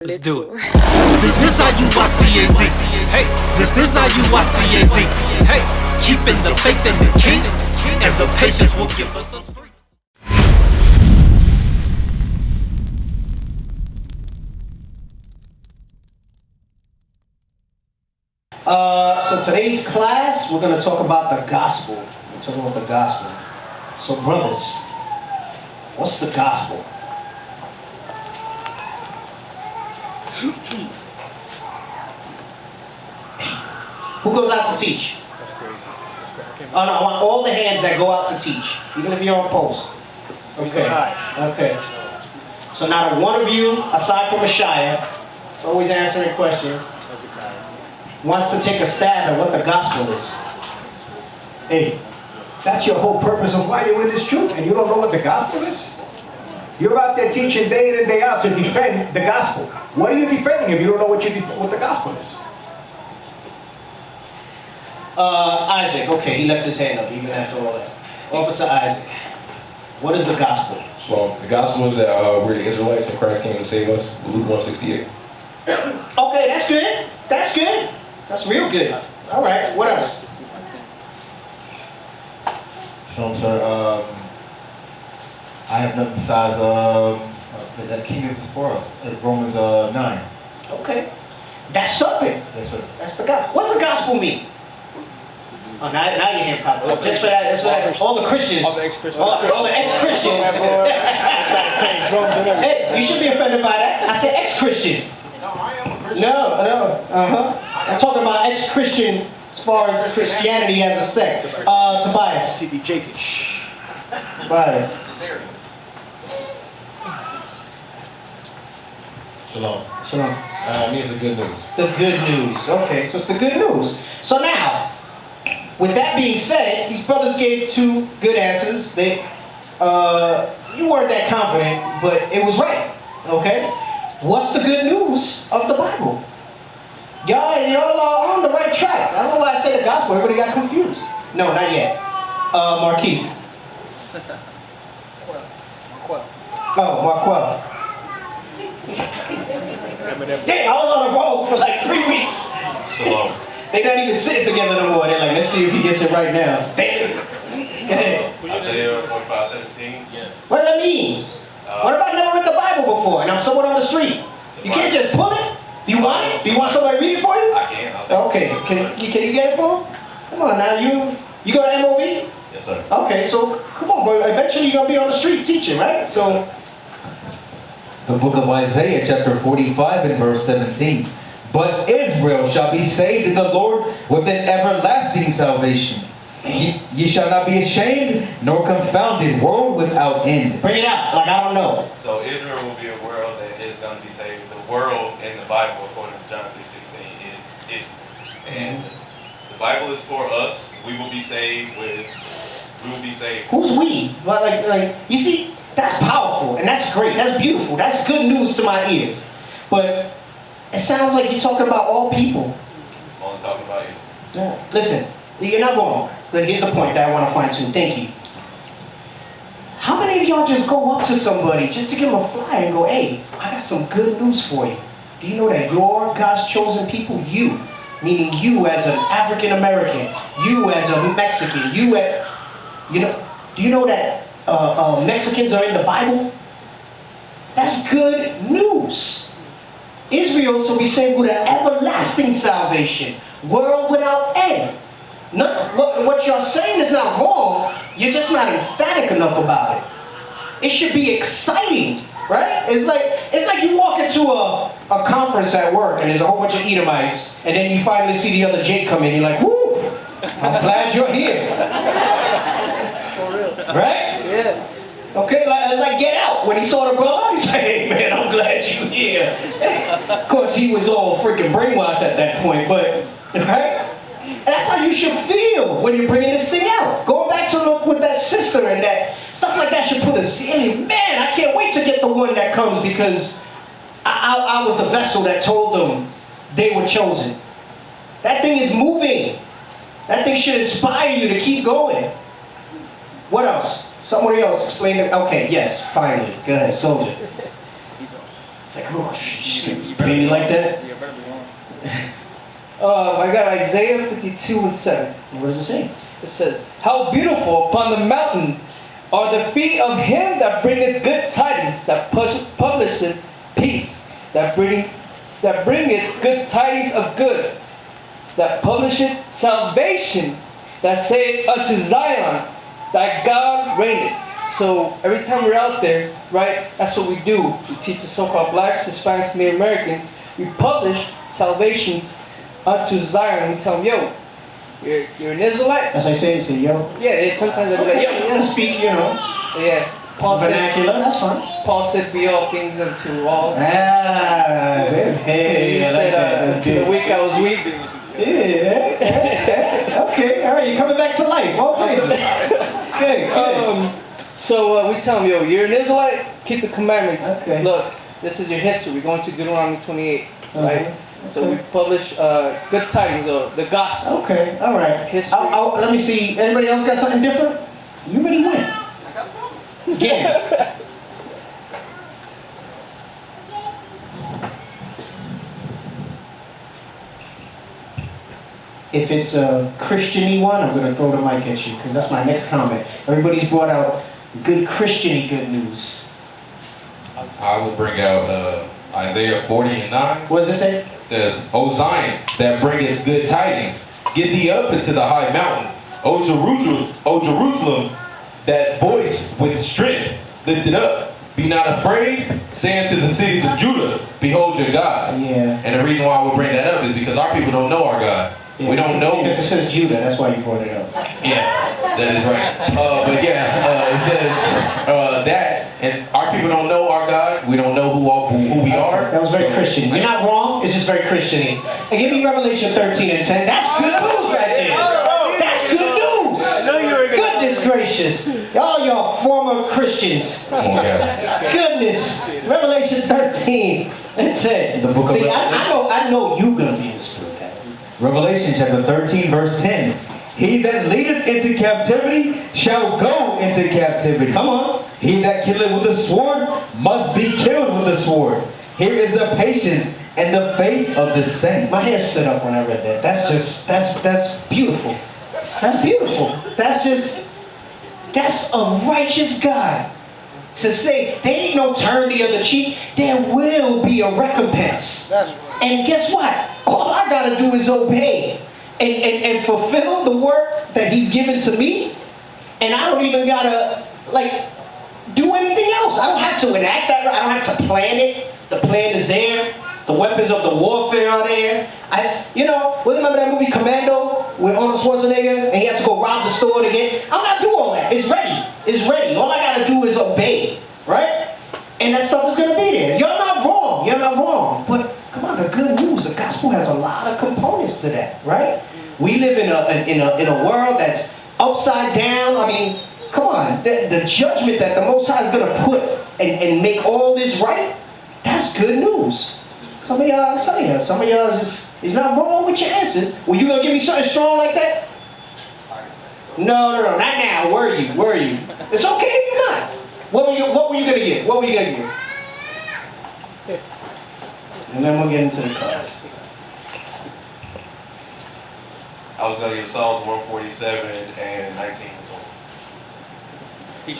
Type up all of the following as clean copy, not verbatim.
Let's do it. This is IUICAZ. Hey, this is IUICAZ. Hey, keeping the faith in the King, and the patience will give us the free. So today's class, we're going to talk about the gospel. We're talking about the gospel. So brothers, what's the gospel? Who goes out to teach? That's crazy. That's crazy. Oh, no, I want all the hands that go out to teach, even if you're on post. Okay. Okay. So not a one of you, aside from Messiah, is always answering questions, That's a guy. wants to take a stab at what the gospel is. Hey, that's your whole purpose of why you're in this truth, and you don't know what the gospel is? You're out there teaching day in and day out to defend the gospel. What are you defending if you don't know what the gospel is? Isaac, okay, he left his hand up even after all that. Officer Isaac, what is the gospel? So the gospel is that we're the Israelites and Christ came to save us. Luke 1:68. Okay, that's good. That's good. That's real good. All right, what else? So, sir, I have nothing besides that kingdom is for us. Romans 9. Okay. That's something. Yes, sir. That's the gospel. What's the gospel mean? Oh, now your hand popped up. Just for that, that's for that. All the Christians. All the ex-Christians. All the ex-Christians. Started playing drums and everything. Hey, you should be offended by that. I said ex-Christian. No, I am a Christian. No. I'm talking about ex-Christian as far as Christianity as a sect. Tobias. T.D. Jakes. Tobias. Shalom. Shalom. It means the good news. The good news. Okay, so it's the good news. So now, with that being said, these brothers gave two good answers. They, you weren't that confident, but it was right. Okay? What's the good news of the Bible? Y'all are on the right track. I don't know why I say the gospel. Everybody got confused. No, not yet. Marquise. Oh, Marquel. Damn, I was on a roll for like 3 weeks. Shalom. They not even sitting together no more. They're like, let's see if he gets it right now. Damn. Go ahead. Isaiah 45:17. Yeah. What does that mean? What if I never read the Bible before and I'm someone on the street? You can't just pull it? Do you want it? Do you want somebody to read it for you? I can. I'll take Okay. Can you get it for him? Come on now. You go to MOV? Yes, sir. Okay, so come on, boy. Eventually you're going to be on the street teaching, right? So. The book of Isaiah, chapter 45 and verse 17. But Israel shall be saved in the Lord with an everlasting salvation. Ye shall not be ashamed, nor confounded, world without end. Bring it out, like I don't know. So Israel will be a world that is going to be saved. The world in the Bible, according to John 3:16, is Israel. And the Bible is for us. We will be saved. Who's we? Like you see, that's powerful and that's great. That's beautiful. That's good news to my ears. But it sounds like you're talking about all people. Only talking about Israel. Yeah. Listen, you're not wrong. But here's the point that I want to find too. Thank you. How many of y'all just go up to somebody just to give them a flyer and go, hey, I got some good news for you. Do you know that you're God's chosen people? You, meaning you as an African American, you as a Mexican, do you know that Mexicans are in the Bible? That's good news. Israel shall be saved with an everlasting salvation, world without end. What you're saying is not wrong, you're just not emphatic enough about it. It should be exciting, right? It's like you walk into a conference at work and there's a whole bunch of Edomites, and then you finally see the other Jake come in, you're like, woo, I'm glad you're here. Right? Yeah. Okay, it's like Get Out. When he saw the brother, he's like, hey man, I'm glad you're here. Of course, he was all freaking brainwashed at that point, but, right? And that's how you should feel when you're bringing this thing out. Going back to look with that sister and that, stuff like that should put a ceiling. Man, I can't wait to get the one that comes because I was the vessel that told them they were chosen. That thing is moving. That thing should inspire you to keep going. What else? Somebody else explain it. Okay, yes, finally. Go ahead, soldier. It's like, oh, you pay me like that? Yeah, better be wrong. I got Isaiah 52:7. What does it say? It says, "How beautiful upon the mountain are the feet of him that bringeth good tidings, that publisheth peace, that bringeth good tidings of good, that publisheth salvation, that saith unto Zion, thy God reigneth." So every time we're out there, right, that's what we do. We teach the so-called blacks, Hispanics, Native Americans. We publish salvations unto Zion. We tell them, yo, you're an Israelite? That's what I say. Say, yo. Yeah, sometimes they'll be like, yo. You gotta speak, you know. Yeah. Paul Vernacular, said, that's fine. Paul said, be all things unto all. Hey, He I like said, that. That's to the good. weak I was weak. Yeah. Okay, all right, you're coming back to life. All praises. Good. So we tell them, yo, you're an Israelite, keep the commandments. Okay. Look, this is your history. We're going to Deuteronomy 28, right? Okay. So we publish good tidings of the gospel. Okay, all right. History. Let me see. Anybody else got something different? You really win. Yeah. If it's a Christian-y one, I'm going to throw the mic at you because that's my next comment. Everybody's brought out good Christian-y good news. I will bring out Isaiah 40:9. What does it say? It says, "O Zion, that bringeth good tidings, get thee up into the high mountain. O Jerusalem, that voice with strength, lift it up. Be not afraid, saying to the cities of Judah, behold your God." Yeah. And the reason why I would bring that up is because our people don't know our God. We don't know. Because it says Judah, that's why you brought it up. Yeah, that is right. But yeah, it says that, and our people don't know our God. We don't know who we are. That was very Christian. You're not wrong, it's just very Christian-y. And give me Revelation 13:10. That's good news right there. That's good news. I know you were gonna. Goodness gracious. All y'all former Christians. Oh my God. Goodness. Revelation 13:10. The book of See, I know you gonna be in the spirit. Revelation chapter 13, verse 10. He that leadeth into captivity shall go into captivity. Come on. He that killeth with the sword must be killed with the sword. Here is the patience and the faith of the saints. My hair stood up when I read that. That's beautiful. That's beautiful. That's a righteous God. To say, there ain't no turn the other cheek. There will be a recompense. That's right. And guess what? All I gotta do is obey and fulfill the work that he's given to me. And I don't even gotta, do anything else. I don't have to enact that. I don't have to plan it. The plan is there. The weapons of the warfare are there. Remember that movie Commando with Arnold Schwarzenegger? And he had to go rob the store to get. I'm not doing all that. It's ready. It's ready. All I gotta do is obey. Right? And that stuff is gonna be there. You're not wrong. You're not wrong. But come on, the good news, the gospel has a lot of components to that, right? We live in a world that's upside down. I mean, come on, the judgment that the Most High is gonna put and make all this right, that's good news. Some of y'all, I'm telling you, some of y'all is not wrong with your answers. Well, you gonna give me something strong like that? No, not now. Where are you? It's okay if you're not. What were you gonna get? What were you gonna get? And then we'll get into the cards. I was going to give Psalms 147 and 19.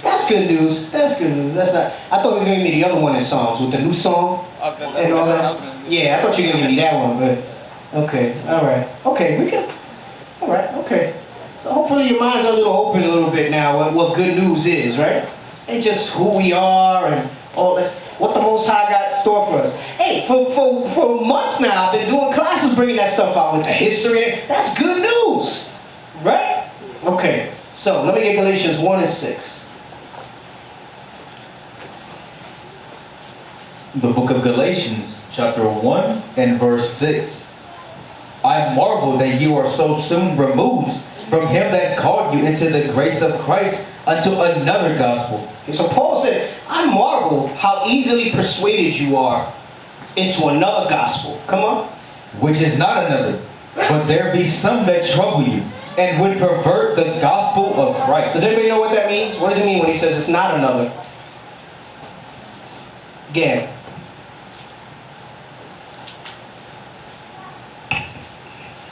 That's good news. That's good news. That's not. I thought he was gonna give me the other one in Psalms with the new song and all that. Yeah, I thought you were gonna give me that one, but okay, all right, okay, we can. All right, okay. So hopefully your minds are a little open a little bit now. What good news is, right? And just who we are and all that. What the Most High got in store for us. Hey, for months now, I've been doing classes bringing that stuff out with the history. That's good news, right? Okay. So let me get Galatians 1 and 6. The book of Galatians, chapter 1 and verse 6. I marvel that you are so soon removed from him that called you into the grace of Christ unto another gospel. Okay, so Paul said, I marvel how easily persuaded you are into another gospel. Come on. Which is not another, but there be some that trouble you, and would pervert the gospel of Christ. Does anybody know what that means? What does it mean when he says it's not another? Again.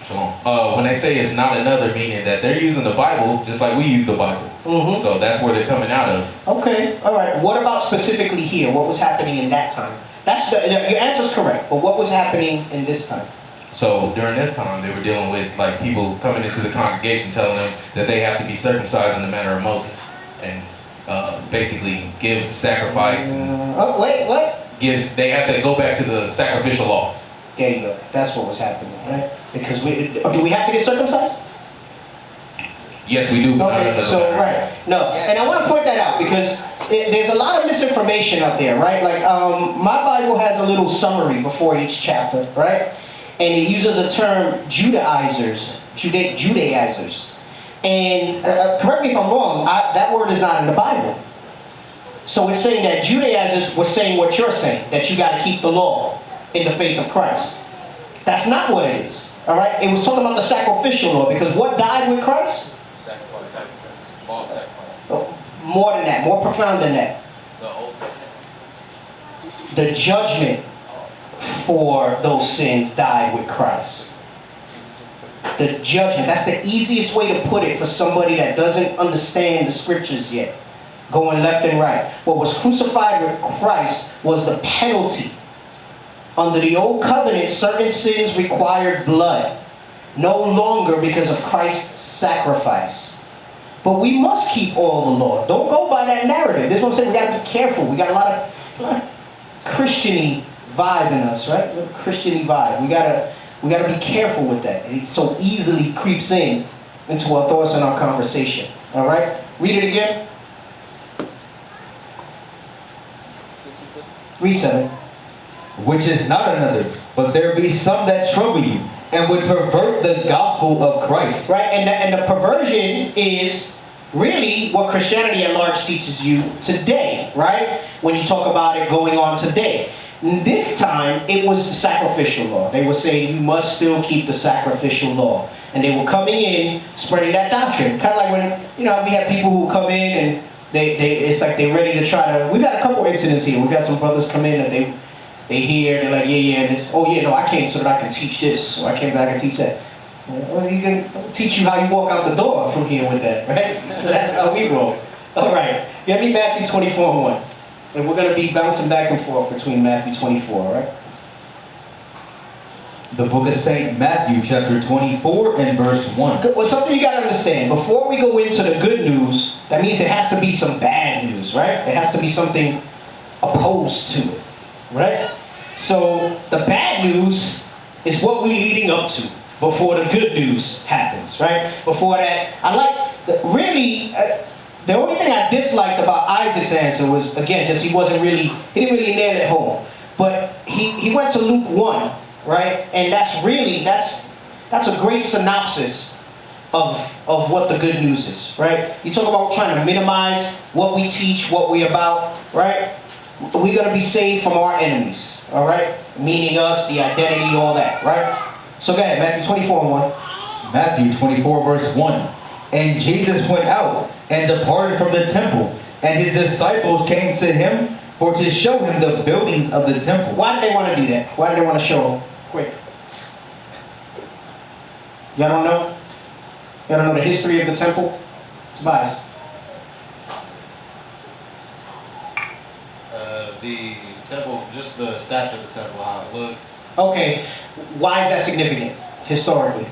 When they say it's not another, meaning that they're using the Bible just like we use the Bible. Mm-hmm. So that's where they're coming out of. Okay, all right. What about specifically here? What was happening in that time? Your answer's correct, but what was happening in this time? So during this time, they were dealing with like people coming into the congregation telling them that they have to be circumcised in the manner of Moses and basically give sacrifice. Oh, wait, what? They have to go back to the sacrificial law. There you go. That's what was happening, right? Because do we have to get circumcised? Yes, we do. But not Okay, under the so manner. right. No, and I want to point that out because there's a lot of misinformation out there, right? Like my Bible has a little summary before each chapter, right? And it uses a term Judaizers. And correct me if I'm wrong, that word is not in the Bible. So it's saying that Judaizers were saying what you're saying, that you got to keep the law in the faith of Christ. That's not what it is. All right? It was talking about the sacrificial law, because what died with Christ? More than that, more profound than that. The judgment for those sins died with Christ. The judgment, that's the easiest way to put it for somebody that doesn't understand the scriptures yet. Going left and right. What was crucified with Christ was the penalty. Under the old covenant, certain sins required blood. No longer because of Christ's sacrifice. But we must keep all the law. Don't go by that narrative. This is what I'm saying. We got to be careful. We got a lot of Christian-y vibe in us, right? Christian-y vibe. We gotta be careful with that. It so easily creeps into our thoughts and our conversation. All right? Read it again. Read 7. Which is not another, but there be some that trouble you, and would pervert the gospel of Christ. Right, and the perversion is really what Christianity at large teaches you today, right? When you talk about it going on today. This time, it was the sacrificial law. They were saying you must still keep the sacrificial law. And they were coming in, spreading that doctrine. Kind of like when, we have people who come in and it's like they're ready to try to, we've had a couple incidents here. We've had some brothers come in and they hear, they're like, I came so that I can teach this, so I came so that I can teach that. Well, he's going to teach you how you walk out the door from here with that, right? So that's how we roll. All right, give me Matthew 24:1. And we're going to be bouncing back and forth between Matthew 24, all right? The book of St. Matthew, chapter 24 and verse 1. Well, something you got to understand. Before we go into the good news, that means there has to be some bad news, right? There has to be something opposed to it, right? So the bad news is what we're leading up to before the good news happens, right? Before that, the only thing I disliked about Isaac's answer was, again, just he didn't really nail it home. But he went to Luke 1, right? And that's a great synopsis of what the good news is, right? You talk about trying to minimize what we teach, what we're about, right? We're going to be saved from our enemies, all right? Meaning us, the identity, all that, right? So go ahead, Matthew 24:1. Matthew 24 verse 1. And Jesus went out and departed from the temple, and his disciples came to him for to show him the buildings of the temple. Why did they want to do that? Why did they want to show him? Quick. Y'all don't know? Y'all don't know the history of the temple? Tobias. The temple, just the stature of the temple, how it looks. Okay, why is that significant, historically?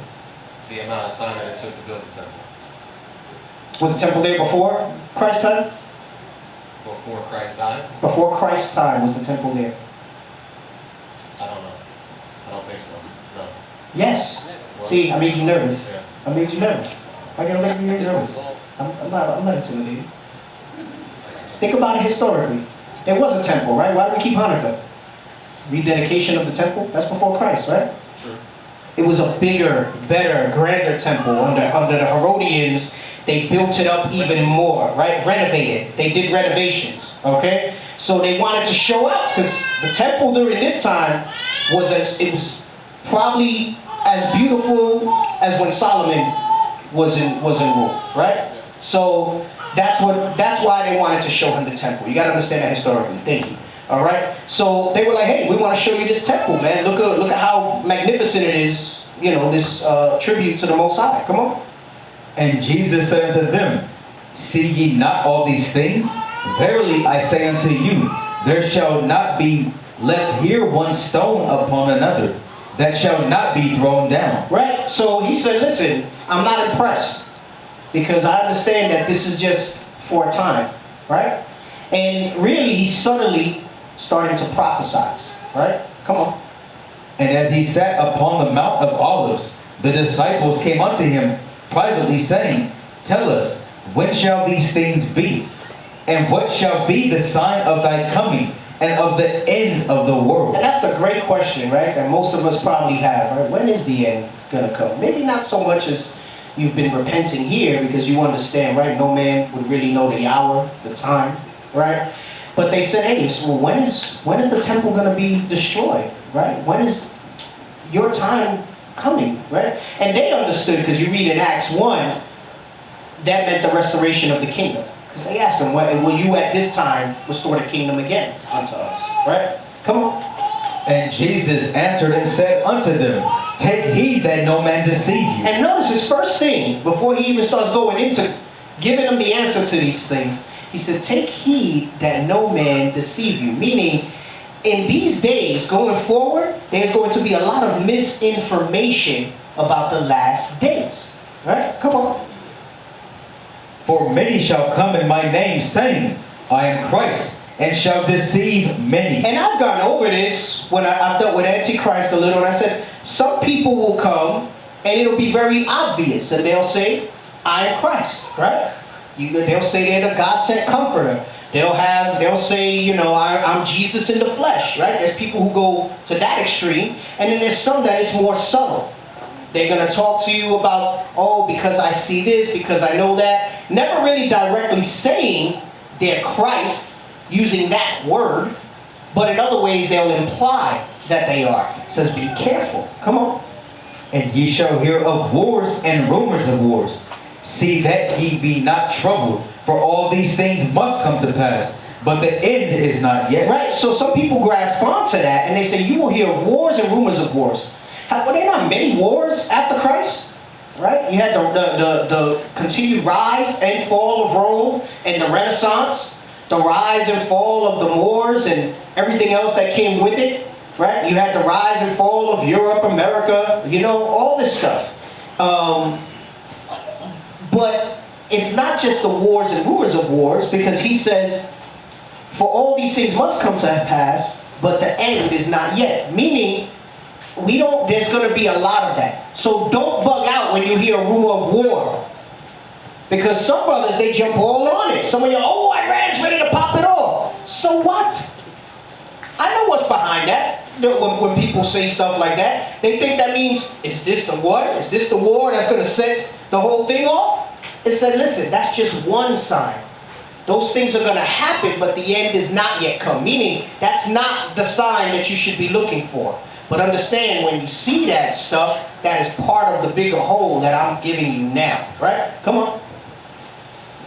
The amount of time that it took to build the temple. Was the temple there before Christ's time? Before Christ died? Before Christ's time was the temple there. I don't know. I don't think so. No. Yes. See, I made you nervous. Yeah. I made you nervous. Why can't I make you nervous? I'm not intimidated. Think about it historically. There was a temple, right? Why do we keep Hanukkah? Rededication of the temple? That's before Christ, right? Sure. It was a bigger, better, grander temple. Under the Herodians, they built it up even more, right? Renovated. They did renovations, okay? So they wanted to show up because the temple during this time was probably as beautiful as when Solomon was in rule, right? So that's why they wanted to show him the temple. You got to understand that historically. Thank you. All right. So they were like, "Hey, we want to show you this temple, man. Look at how magnificent it is this tribute to the Most High. Come on. And Jesus said unto them, See ye not all these things? Verily I say unto you, there shall not be left here one stone upon another, that shall not be thrown down. Right? So he said, listen, I'm not impressed, because I understand that this is just for a time. Right? And really, he's subtly starting to prophesize. Right? Come on. And as he sat upon the Mount of Olives, the disciples came unto him privately, saying, Tell us, when shall these things be? And what shall be the sign of thy coming and of the end of the world? And that's the great question, right? That most of us probably have, right? When is the end going to come? Maybe not so much as you've been repenting here, because you understand, right? No man would really know the hour, the time, right? But they said, hey, so when is the temple going to be destroyed, right? When is your time coming, right? And they understood, because you read in Acts 1, that meant the restoration of the kingdom. Because they asked him, will you at this time restore the kingdom again unto us, right? Come on. And Jesus answered and said unto them, Take heed that no man deceive you. And notice his first thing, before he even starts going into giving them the answer to these things, he said, take heed that no man deceive you. Meaning, in these days going forward, there's going to be a lot of misinformation about the last days. Right? Come on. For many shall come in my name, saying, I am Christ, and shall deceive many. And I've gone over this when I've dealt with Antichrist a little, and I said, some people will come, and it'll be very obvious, and they'll say, I am Christ, right? They'll say they're the God-sent comforter. They'll say, I'm Jesus in the flesh, right? There's people who go to that extreme, and then there's some that is more subtle. They're going to talk to you about, because I see this, because I know that. Never really directly saying they're Christ, using that word, but in other ways they'll imply that they are. It says, be careful. Come on. And ye shall hear of wars and rumors of wars. See that ye be not troubled, for all these things must come to pass, but the end is not yet. Right, so some people grasp onto that, and they say, you will hear of wars and rumors of wars. Were there not many wars after Christ? Right? You had the continued rise and fall of Rome and the Renaissance, the rise and fall of the Moors and everything else that came with it. Right? You had the rise and fall of Europe, America, all this stuff. But it's not just the wars and rumors of wars, because he says, for all these things must come to pass, but the end is not yet. Meaning, there's going to be a lot of that. So don't bug out when you hear a rumor of war. Because some brothers, they jump all on it. Some of you, Iran's ready to pop it off. So what? I know what's behind that. When people say stuff like that, they think that means, is this the war? Is this the war that's going to set the whole thing off? It said, listen, that's just one sign. Those things are going to happen, but the end is not yet come. Meaning, that's not the sign that you should be looking for. But understand, when you see that stuff, that is part of the bigger whole that I'm giving you now. Right? Come on.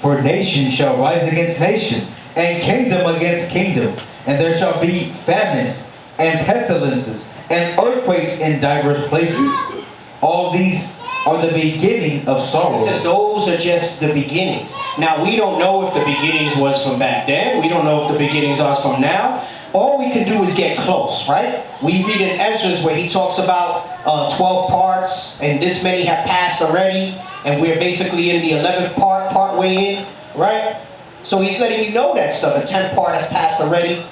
For nation shall rise against nation, and kingdom against kingdom. And there shall be famines, and pestilences, and earthquakes in divers places. All these are the beginning of sorrows. It says those are just the beginnings. Now, we don't know if the beginnings was from back then. We don't know if the beginnings are from now. All we can do is get close, right? We read in Ezra where he talks about 12 parts, and this many have passed already, and we're basically in the 11th part way in, right? So he's letting you know that stuff. The 10th part has passed already.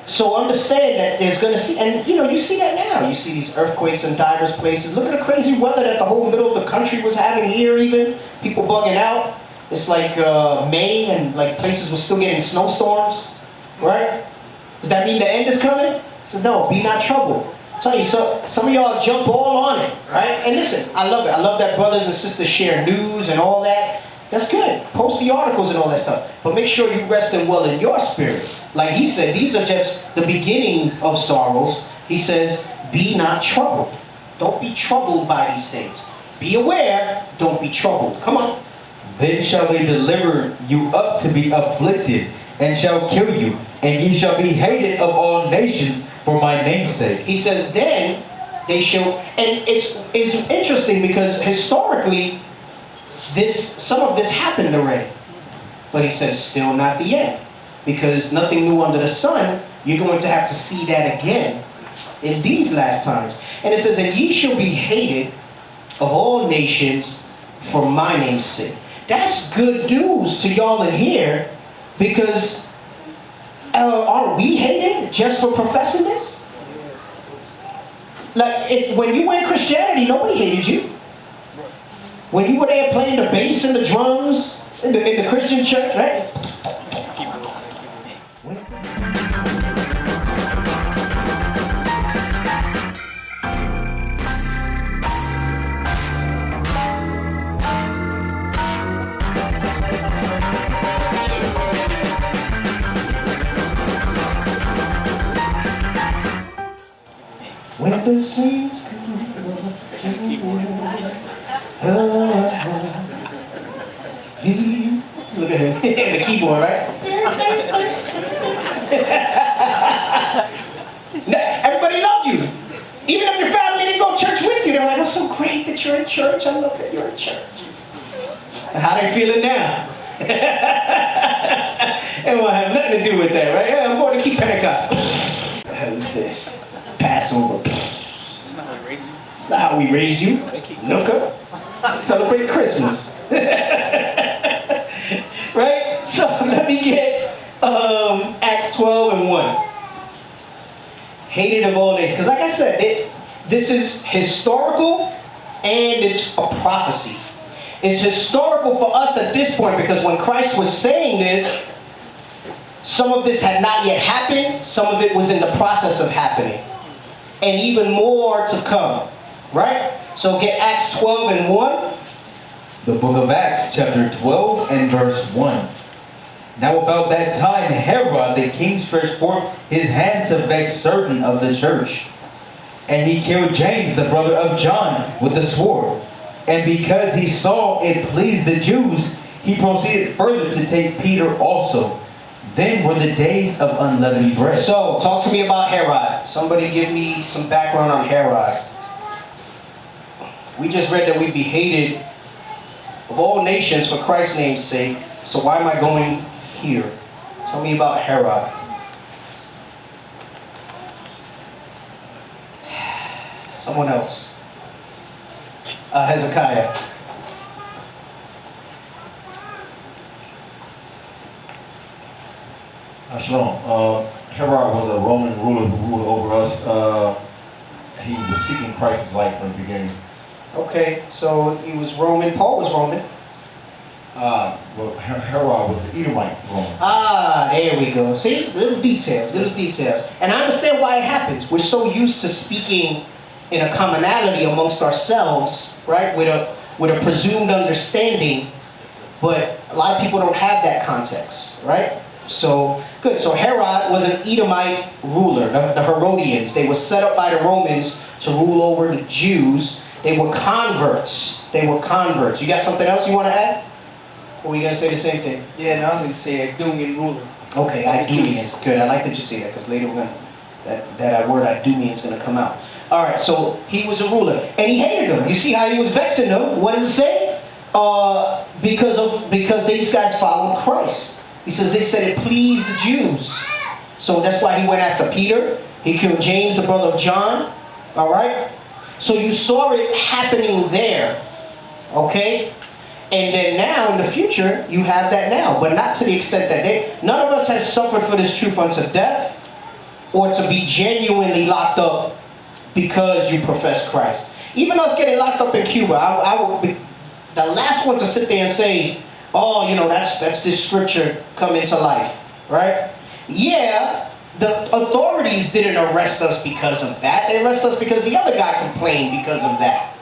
So understand that there's going to see, and you see that now. You see these earthquakes in diverse places. Look at the crazy weather that the whole middle of the country was having here even. People bugging out. It's like May, and like places were still getting snowstorms. Right? Does that mean the end is coming? So no, be not troubled. I'm telling you, so some of y'all jump all on it, right? And listen, I love it. I love that brothers and sisters share news and all that. That's good. Post the articles and all that stuff. But make sure you resting well in your spirit. Like he said, these are just the beginnings of sorrows. He says, be not troubled. Don't be troubled by these things. Be aware, don't be troubled. Come on. Then shall they deliver you up to be afflicted, and shall kill you, and ye shall be hated of all nations for my name's sake. He says, then They shall, and it's interesting because historically, some of this happened already. But he says, still not the end. Because nothing new under the sun, you're going to have to see that again in these last times. And it says, and ye shall be hated of all nations for my name's sake. That's good news to y'all in here, because are we hated just for professing this? Like, when you were in Christianity, nobody hated you. When you were there playing the bass and the drums in the Christian church, right? When the saints look at him, the keyboard, right? Everybody loved you. Even if your family didn't go to church with you, they're like, "It's so great that you're in church. I love that you're in church." And how they feeling now? It won't have nothing to do with that, right? Yeah, I'm going to keep Pentecost. What the hell is this? Passover. It's not how we raised you. It's not how we raised you. Nooka. Celebrate Christmas. Right? So let me get Acts 12 and 1. Hated of all nations. Because like I said, this is historical and it's a prophecy. It's historical for us at this point because when Christ was saying this, some of this had not yet happened. Some of it was in the process of happening. And even more to come. Right? So get Acts 12 and 1. The book of Acts, chapter 12 and verse 1. Now about that time Herod the king stretched forth his hand to vex certain of the church. And he killed James, the brother of John, with the sword. And because he saw it pleased the Jews, he proceeded further to take Peter also. Then were the days of unleavened bread. So, talk to me about Herod. Somebody give me some background on Herod. We just read that we be hated of all nations for Christ's name's sake. So why am I going here? Tell me about Herod. Someone else. Hezekiah. Shalom. Herod was a Roman ruler who ruled over us. He was seeking Christ's life from the beginning. Okay, so he was Roman. Paul was Roman. Well, Herod was the Edomite Roman. Ah, there we go. See, little details. And I understand why it happens. We're so used to speaking in a commonality amongst ourselves, right? With a presumed understanding, but a lot of people don't have that context, right? So, good. So Herod was an Edomite ruler, the Herodians. They were set up by the Romans to rule over the Jews. They were converts. You got something else you want to add? Or were you going to say the same thing? Yeah, no, I'm going to say Idumean ruler. Okay, Idumean. Good. I like that you say that because later we're going to, that word Idumean is going to come out. All right, so he was a ruler. And he hated them. You see how he was vexing them? What does it say? Because these guys followed Christ. He says they said it pleased the Jews. So that's why he went after Peter. He killed James, the brother of John. All right? So you saw it happening there. Okay? And then now, in the future, you have that now. But not to the extent that none of us has suffered for this truth unto death, or to be genuinely locked up because you profess Christ. Even us getting locked up in Cuba, I would be the last one to sit there and say, oh, you know, that's this scripture come into life, right? Yeah, the authorities didn't arrest us because of that. They arrested us because the other guy complained because of that.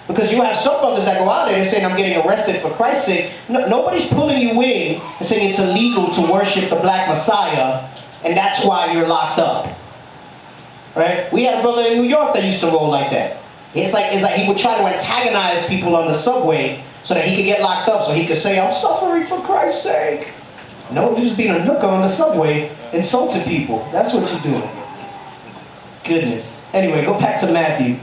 Because you have some brothers that go out there and saying, I'm getting arrested for Christ's sake. No, nobody's pulling you in and saying it's illegal to worship the black Messiah, and that's why you're locked up. Right? We had a brother in New York that used to roll like that. It's like he would try to antagonize people on the subway so that he could get locked up, so he could say, I'm suffering for Christ's sake. No, you're just being a nooker on the subway, insulting people. That's what you're doing. goodness. Anyway, go back to Matthew.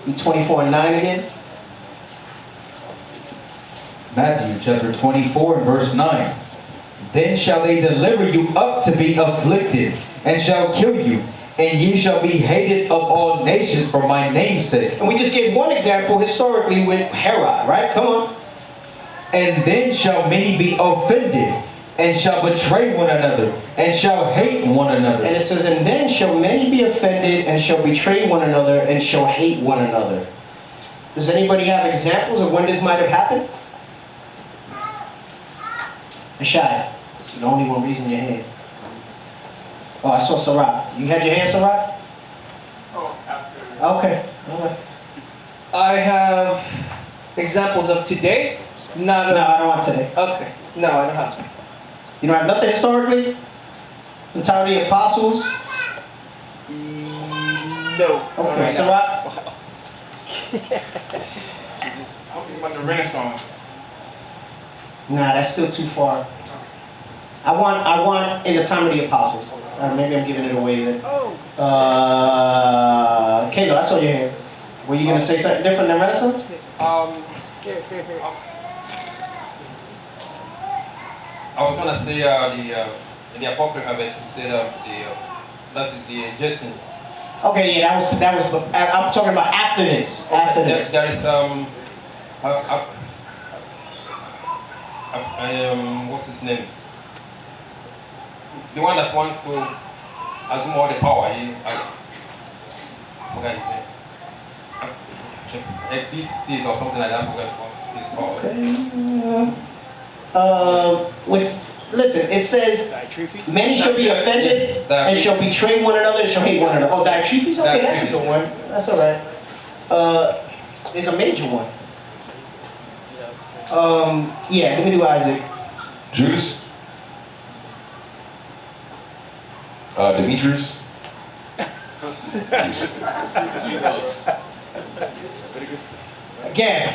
24:9 again. Matthew chapter 24 and verse 9. Then shall they deliver you up to be afflicted, and shall kill you, and ye shall be hated of all nations for my name's sake. And we just gave one example historically with Herod, right? Come on. And then shall many be offended, and shall betray one another, and shall hate one another. And it says, and then shall many be offended, and shall betray one another, and shall hate one another. Does anybody have examples of when this might have happened? Ashai, it's the only one raising your hand. Oh, I saw Sarat. You had your hand, Sarat? Oh, after. Okay. All right. I have examples of today. Not No, I don't want today. Okay. No, I don't have to. You don't have nothing historically? The time of the apostles? No. Okay, Right now. Sarat? Something about the Renaissance. Nah, that's still too far. I want in the time of the apostles. Maybe I'm giving it away then. Kayla, I saw your hand. Were you gonna say something different than Renaissance? Here. I was gonna say in the Apocrypha that you said that is the Jason. Okay, yeah, that was. I'm talking about after this. After this. There is what's his name? The one that wants to assume all the power. I forgot his name. Like this is or something like that. I forgot what he's called. Which, listen, it says, many shall be offended and shall betray one another and shall hate one another. Oh, Diotrephes? Okay, that's a good one. That's all right. It's a major one. Yeah, let me do Isaac. Judas. Demetrius. Again.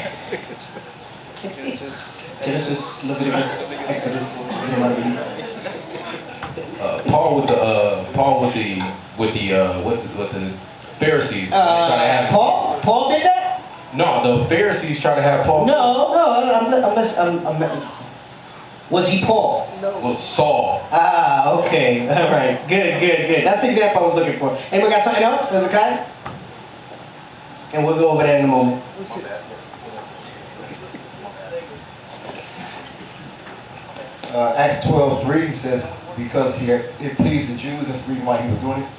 Genesis, Leviticus, Exodus, Deuteronomy. Paul with the Pharisees. Paul did that? No, the Pharisees try to have Paul. Was he Paul? Well, Saul. Ah, okay. All right. Good. That's the example I was looking for. Anyone got something else? Hezekiah? And we'll go over that in a moment. Acts 12:3 says, because it pleased the Jews, that's the reason why he was doing it.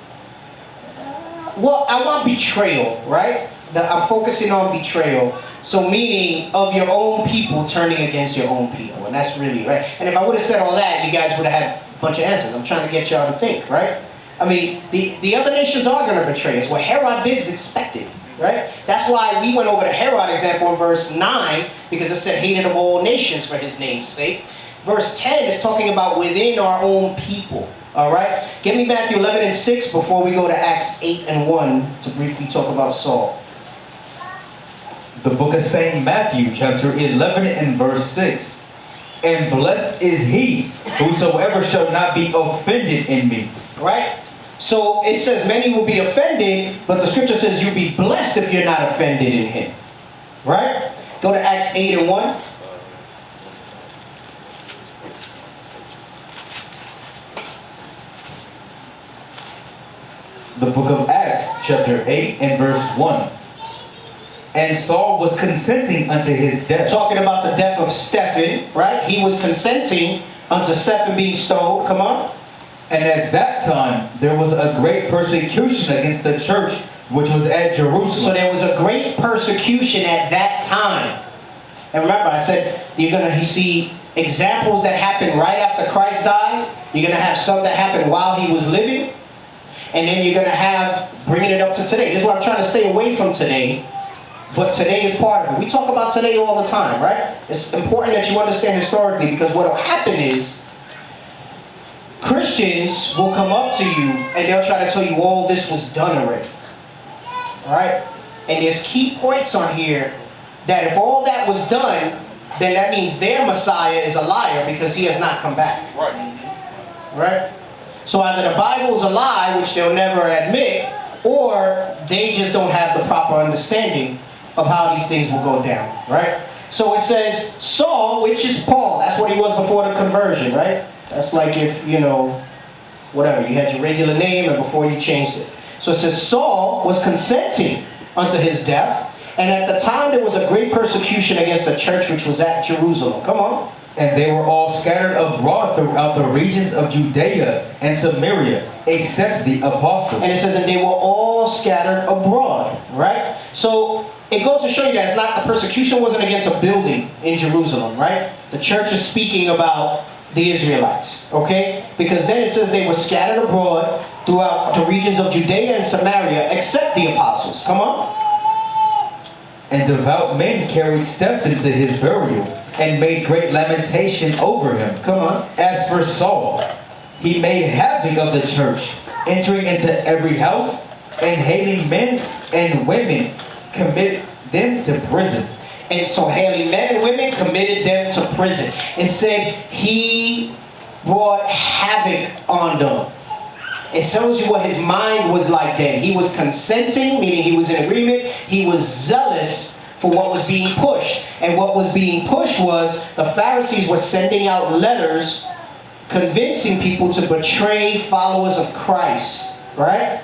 Well, I want betrayal, right? I'm focusing on betrayal. So meaning of your own people turning against your own people. And that's really, right? And if I would have said all that, you guys would have had a bunch of answers. I'm trying to get y'all to think, right? I mean, the other nations are going to betray us. What Herod did is expected, right? That's why we went over the Herod example in verse 9, because it said hated of all nations for his name's sake. Verse 10 is talking about within our own people. All right? Give me Matthew 11:6 before we go to Acts 8:1 to briefly talk about Saul. The book of St. Matthew, chapter 11 and verse 6. And blessed is he whosoever shall not be offended in me. Right? So it says many will be offended, but the scripture says you'll be blessed if you're not offended in him. Right? Go to Acts 8:1. The book of Acts, chapter 8 and verse 1. And Saul was consenting unto his death. Talking about the death of Stephen, right? He was consenting unto Stephen being stoned. Come on. And at that time, there was a great persecution against the church, which was at Jerusalem. So there was a great persecution at that time. And remember, I said, you're going to see examples that happened right after Christ died. You're going to have some that happened while he was living. And then you're going to have, bringing it up to today. This is what I'm trying to stay away from today. But today is part of it. We talk about today all the time, right? It's important that you understand historically, because what will happen is Christians will come up to you and they'll try to tell you all this was done already. Right? And there's key points on here that if all that was done, then that means their Messiah is a liar because he has not come back. Right. Right? So either the Bible's a lie, which they'll never admit, or they just don't have the proper understanding of how these things will go down, right? So it says, Saul, which is Paul, that's what he was before the conversion, right? That's like if, whatever, you had your regular name and before you changed it. So it says, Saul was consenting unto his death, and at the time there was a great persecution against the church which was at Jerusalem. Come on. And they were all scattered abroad throughout the regions of Judea and Samaria, except the apostles. And it says, and they were all scattered abroad, right? So it goes to show you that it's not, the persecution wasn't against a building in Jerusalem, right? The church is speaking about the Israelites, okay? Because then it says they were scattered abroad throughout the regions of Judea and Samaria, except the apostles. Come on. And devout men carried Stephen to his burial, and made great lamentation over him. Come on. As for Saul, he made havoc of the church, entering into every house, and hailing men and women, committed them to prison. And so hailing men and women, committed them to prison. It said he brought havoc on them. It tells you what his mind was like then. He was consenting, meaning he was in agreement. He was zealous for what was being pushed. And what was being pushed was the Pharisees were sending out letters convincing people to betray followers of Christ, right?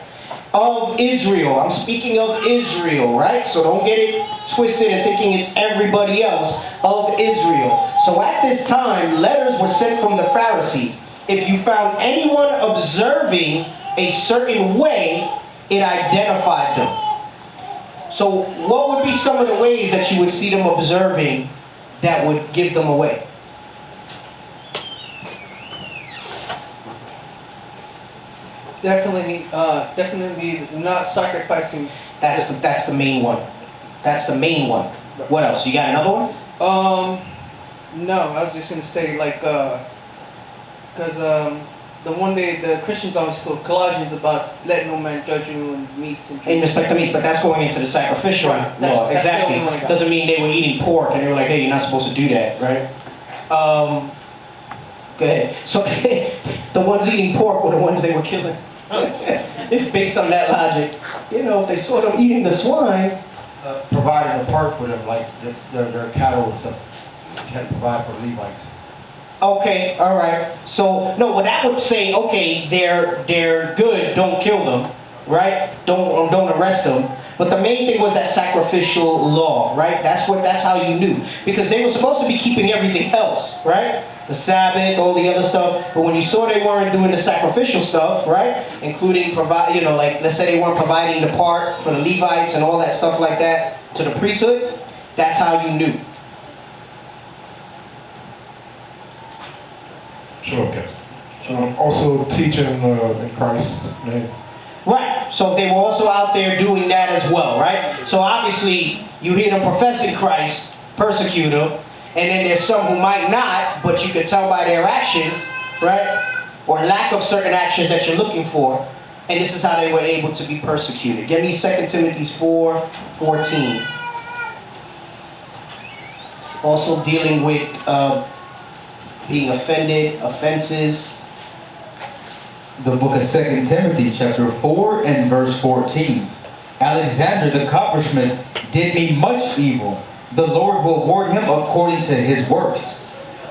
Of Israel. I'm speaking of Israel, right? So don't get it twisted and thinking it's everybody else. Of Israel. So at this time, letters were sent from the Pharisees. If you found anyone observing a certain way, it identified them. So what would be some of the ways that you would see them observing that would give them away? Definitely not sacrificing. That's the main one. That's the main one. What else? You got another one? No, I was just gonna say because the one day the Christians always quote Colossians about let no man judge you in meats and In respect to meats, but that's going into the sacrificial Right. law. That's the Exactly. only one I got. Doesn't mean they were eating pork and they were like, hey, you're not supposed to do that, right? Go ahead. So the ones eating pork were the ones they were killing. If based on that logic, if they saw them eating the swine. Providing a part for them, like their cattle and stuff. You had to provide for Levites. Okay, all right. So no, well that would say, okay, they're good. Don't kill them, right? Don't arrest them. But the main thing was that sacrificial law, right? That's how you knew, because they were supposed to be keeping everything else, right? The Sabbath, all the other stuff. But when you saw they weren't doing the sacrificial stuff, right? Including like let's say they weren't providing the part for the Levites and all that stuff like that to the priesthood. That's how you knew. Sure, okay. Also teaching in Christ's name. Right. So if they were also out there doing that as well, right? So obviously you hear them professing Christ, persecute them, and then there's some who might not, but you can tell by their actions, right? Or lack of certain actions that you're looking for. And this is how they were able to be persecuted. Give me 2 Timothy 4:14. Also dealing with being offended, offenses. The book of 2 Timothy chapter 4 and verse 14. Alexander the coppersmith did me much evil. The Lord will reward him according to his works.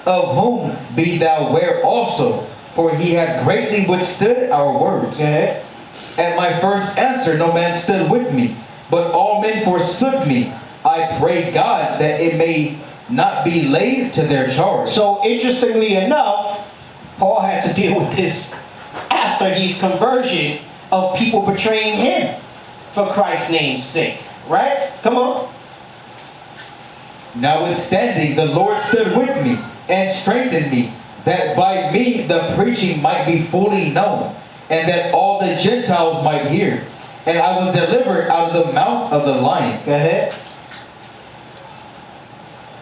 Of whom be thou ware also, for he hath greatly withstood our words. Okay. At my first answer no man stood with me, but all men forsook me. I pray God that it may not be laid to their charge. So interestingly enough, Paul had to deal with this after his conversion of people betraying him for Christ's name's sake. Right? Come on. Notwithstanding, the Lord stood with me and strengthened me, that by me the preaching might be fully known, and that all the Gentiles might hear. And I was delivered out of the mouth of the lion. Go ahead.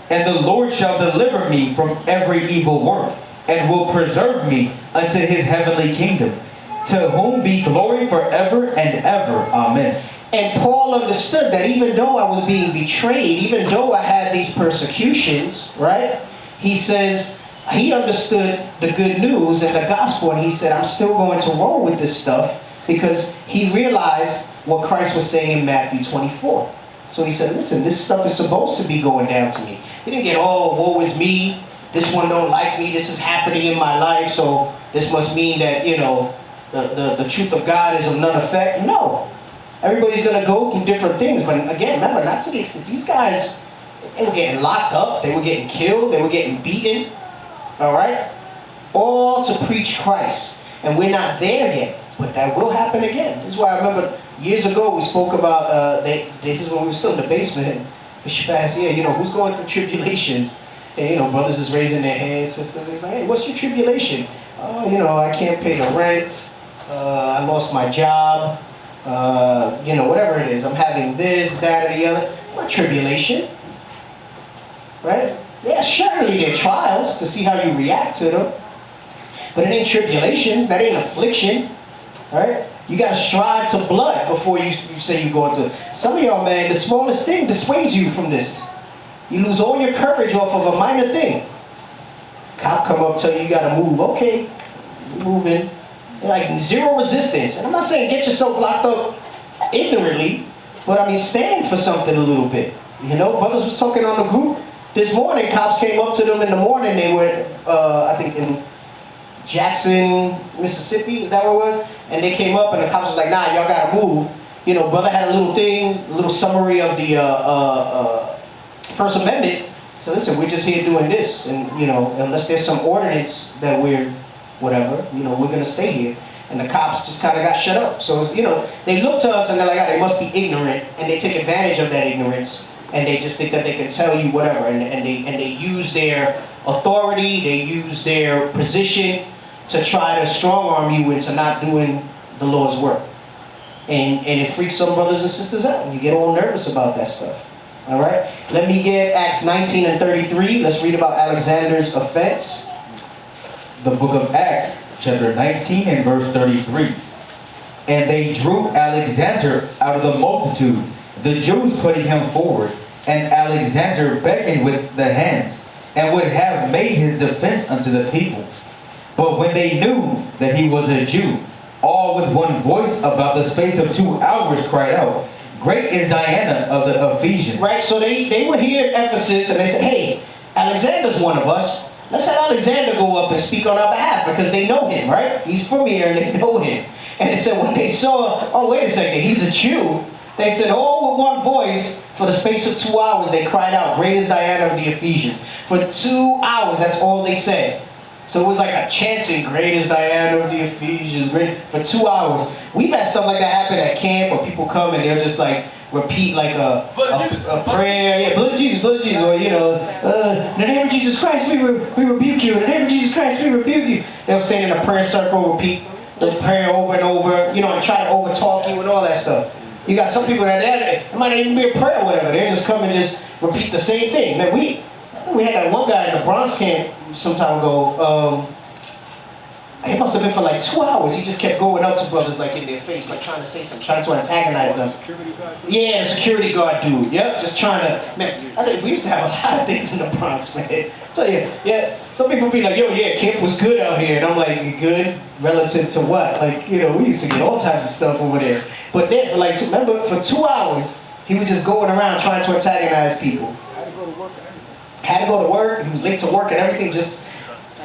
And the Lord shall deliver me from every evil work, and will preserve me unto his heavenly kingdom, to whom be glory forever and ever. Amen. And Paul understood that even though I was being betrayed, even though I had these persecutions, right? He says, he understood the good news and the gospel, and he said, I'm still going to roll with this stuff, because he realized what Christ was saying in Matthew 24. So he said, listen, this stuff is supposed to be going down to me. He didn't get, oh, woe is me, this one don't like me, this is happening in my life, so this must mean that, you know, the truth of God is of none effect. No. Everybody's going to go through different things. But again, remember, not to the extent, these guys, they were getting locked up, they were getting killed, they were getting beaten. All right? All to preach Christ. And we're not there yet. But that will happen again. This is why I remember years ago we spoke about, this is when we were still in the basement, and Bishop asked, yeah, you know, who's going through tribulations? And, you know, brothers is raising their hands, sisters, and he's like, hey, what's your tribulation? Oh, you know, I can't pay the rent, I lost my job, you know, whatever it is. I'm having this, that, or the other. It's not tribulation. Right? Yeah, surely they're trials to see how you react to them. But it ain't tribulations, that ain't affliction. Right? You got to strive to blood before you say you're going through it. Some of y'all, man, the smallest thing dissuades you from this. You lose all your courage off of a minor thing. Cop come up, tell you got to move. Okay, you're moving. Like zero resistance. And I'm not saying get yourself locked up ignorantly, but I mean stand for something a little bit. You know, brothers was talking on the group this morning. Cops came up to them in the morning. They were, I think in Jackson, Mississippi, is that where it was? And they came up and the cops was like, nah, y'all gotta move. You know, brother had a little thing, a little summary of the First Amendment. So listen, we're just here doing this. And, you know, unless there's some ordinance that we're, whatever, you know, we're gonna stay here. And the cops just kind of got shut up. So, you know, they look to us and they're like, oh, they must be ignorant. And they take advantage of that ignorance. And they just think that they can tell you whatever. And they use their authority, they use their position to try to strong-arm you into not doing the Lord's work. And it freaks some brothers and sisters out, and you get all nervous about that stuff. All right? Let me get Acts 19 and 33. Let's read about Alexander's offense. The book of Acts, chapter 19 and verse 33. And they drew Alexander out of the multitude, the Jews putting him forward, and Alexander beckoned with the hands, and would have made his defense unto the people. But when they knew that he was a Jew, all with one voice about the space of 2 hours cried out, Great is Diana of the Ephesians. Right, so they were here at Ephesus and they said, hey, Alexander's one of us. Let's have Alexander go up and speak on our behalf, because they know him, right? He's from here and they know him. And it said when they saw, oh, wait a second, he's a Jew. They said all with one voice, for the space of 2 hours, they cried out, Great is Diana of the Ephesians. For 2 hours, that's all they said. So it was like a chanting, Great is Diana of the Ephesians, for 2 hours. We've had stuff like that happen at camp where people come and they'll just like repeat like a prayer. Yeah, blood of Jesus, or you know, in the name of Jesus Christ, we rebuke you. In the name of Jesus Christ, we rebuke you. They'll stand in a prayer circle, repeat the prayer over and over, you know, and try to overtalk you and all that stuff. You got some people that it might not even be a prayer or whatever. They just come and just repeat the same thing. Man, we had that one guy in the Bronx camp some time ago. It must have been for like 2 hours. He just kept going up to brothers like in their face, like trying to say something, trying to antagonize them. Security guard? Yeah, the security guard dude. Yep, just trying to, man, I think we used to have a lot of things in the Bronx, man. So yeah, some people be like, yo, yeah, camp was good out here. And I'm like, good relative to what? Like, you know, we used to get all types of stuff over there. But then, for like, remember, for 2 hours, he was just going around trying to antagonize people. Had to go to work and everything. Had to go to work, he was late to work and everything, just...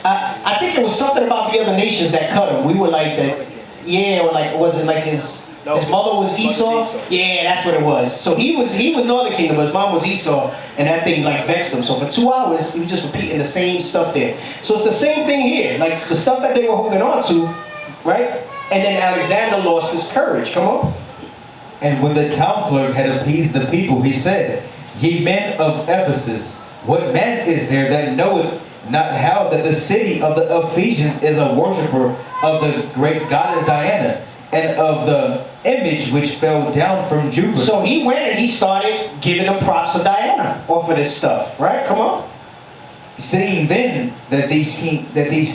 I think it was something about the other nations that cut him. We were like that, yeah, or like, was it like his mother was Esau? Yeah, that's what it was. So he was Northern Kingdom, but his mom was Esau, and that thing like vexed him. So for 2 hours, he was just repeating the same stuff there. So it's the same thing here, like the stuff that they were holding on to, right? And then Alexander lost his courage. Come on. And when the town clerk had appeased the people, he said, Ye men of Ephesus, what man is there that knoweth not how that the city of the Ephesians is a worshiper of the great goddess Diana, and of the image which fell down from Jupiter? So he went and he started giving them props of Diana off of this stuff, right? Come on. Saying then that these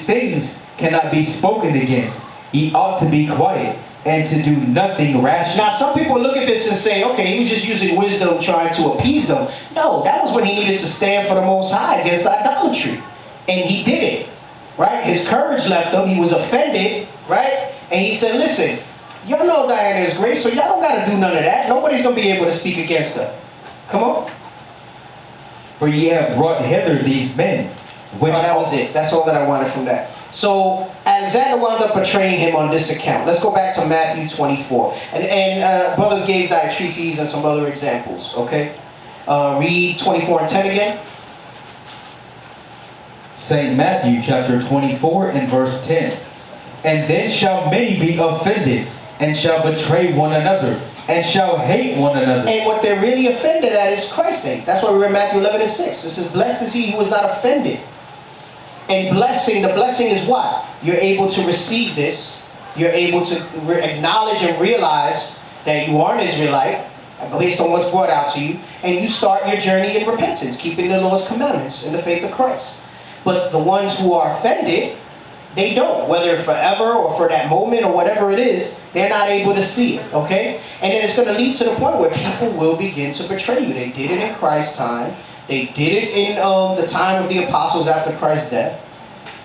things cannot be spoken against, ye ought to be quiet, and to do nothing rash. Now some people look at this and say, okay, he was just using wisdom trying to appease them. No, that was when he needed to stand for the Most High against idolatry. And he did it, right? His courage left him. He was offended, right? And he said, listen, y'all know Diana is great, so y'all don't got to do none of that. Nobody's going to be able to speak against her. Come on. For ye have brought hither these men, which... No, that was it. That's all that I wanted from that. So Alexander wound up betraying him on this account. Let's go back to Matthew 24. And brothers gave Diotrephes and some other examples, okay? Read 24 and 10 again. St. Matthew chapter 24 and verse 10. And then shall many be offended, and shall betray one another, and shall hate one another. And what they're really offended at is Christ's name. That's why we read Matthew 11 and 6. It says, blessed is he who is not offended. And blessing, the blessing is what? You're able to receive this. You're able to acknowledge and realize that you are an Israelite based on what's brought out to you. And you start your journey in repentance, keeping the Lord's commandments in the faith of Christ. But the ones who are offended, they don't. Whether forever or for that moment or whatever it is, they're not able to see it, okay? And then it's going to lead to the point where people will begin to betray you. They did it in Christ's time. They did it in the time of the apostles after Christ's death.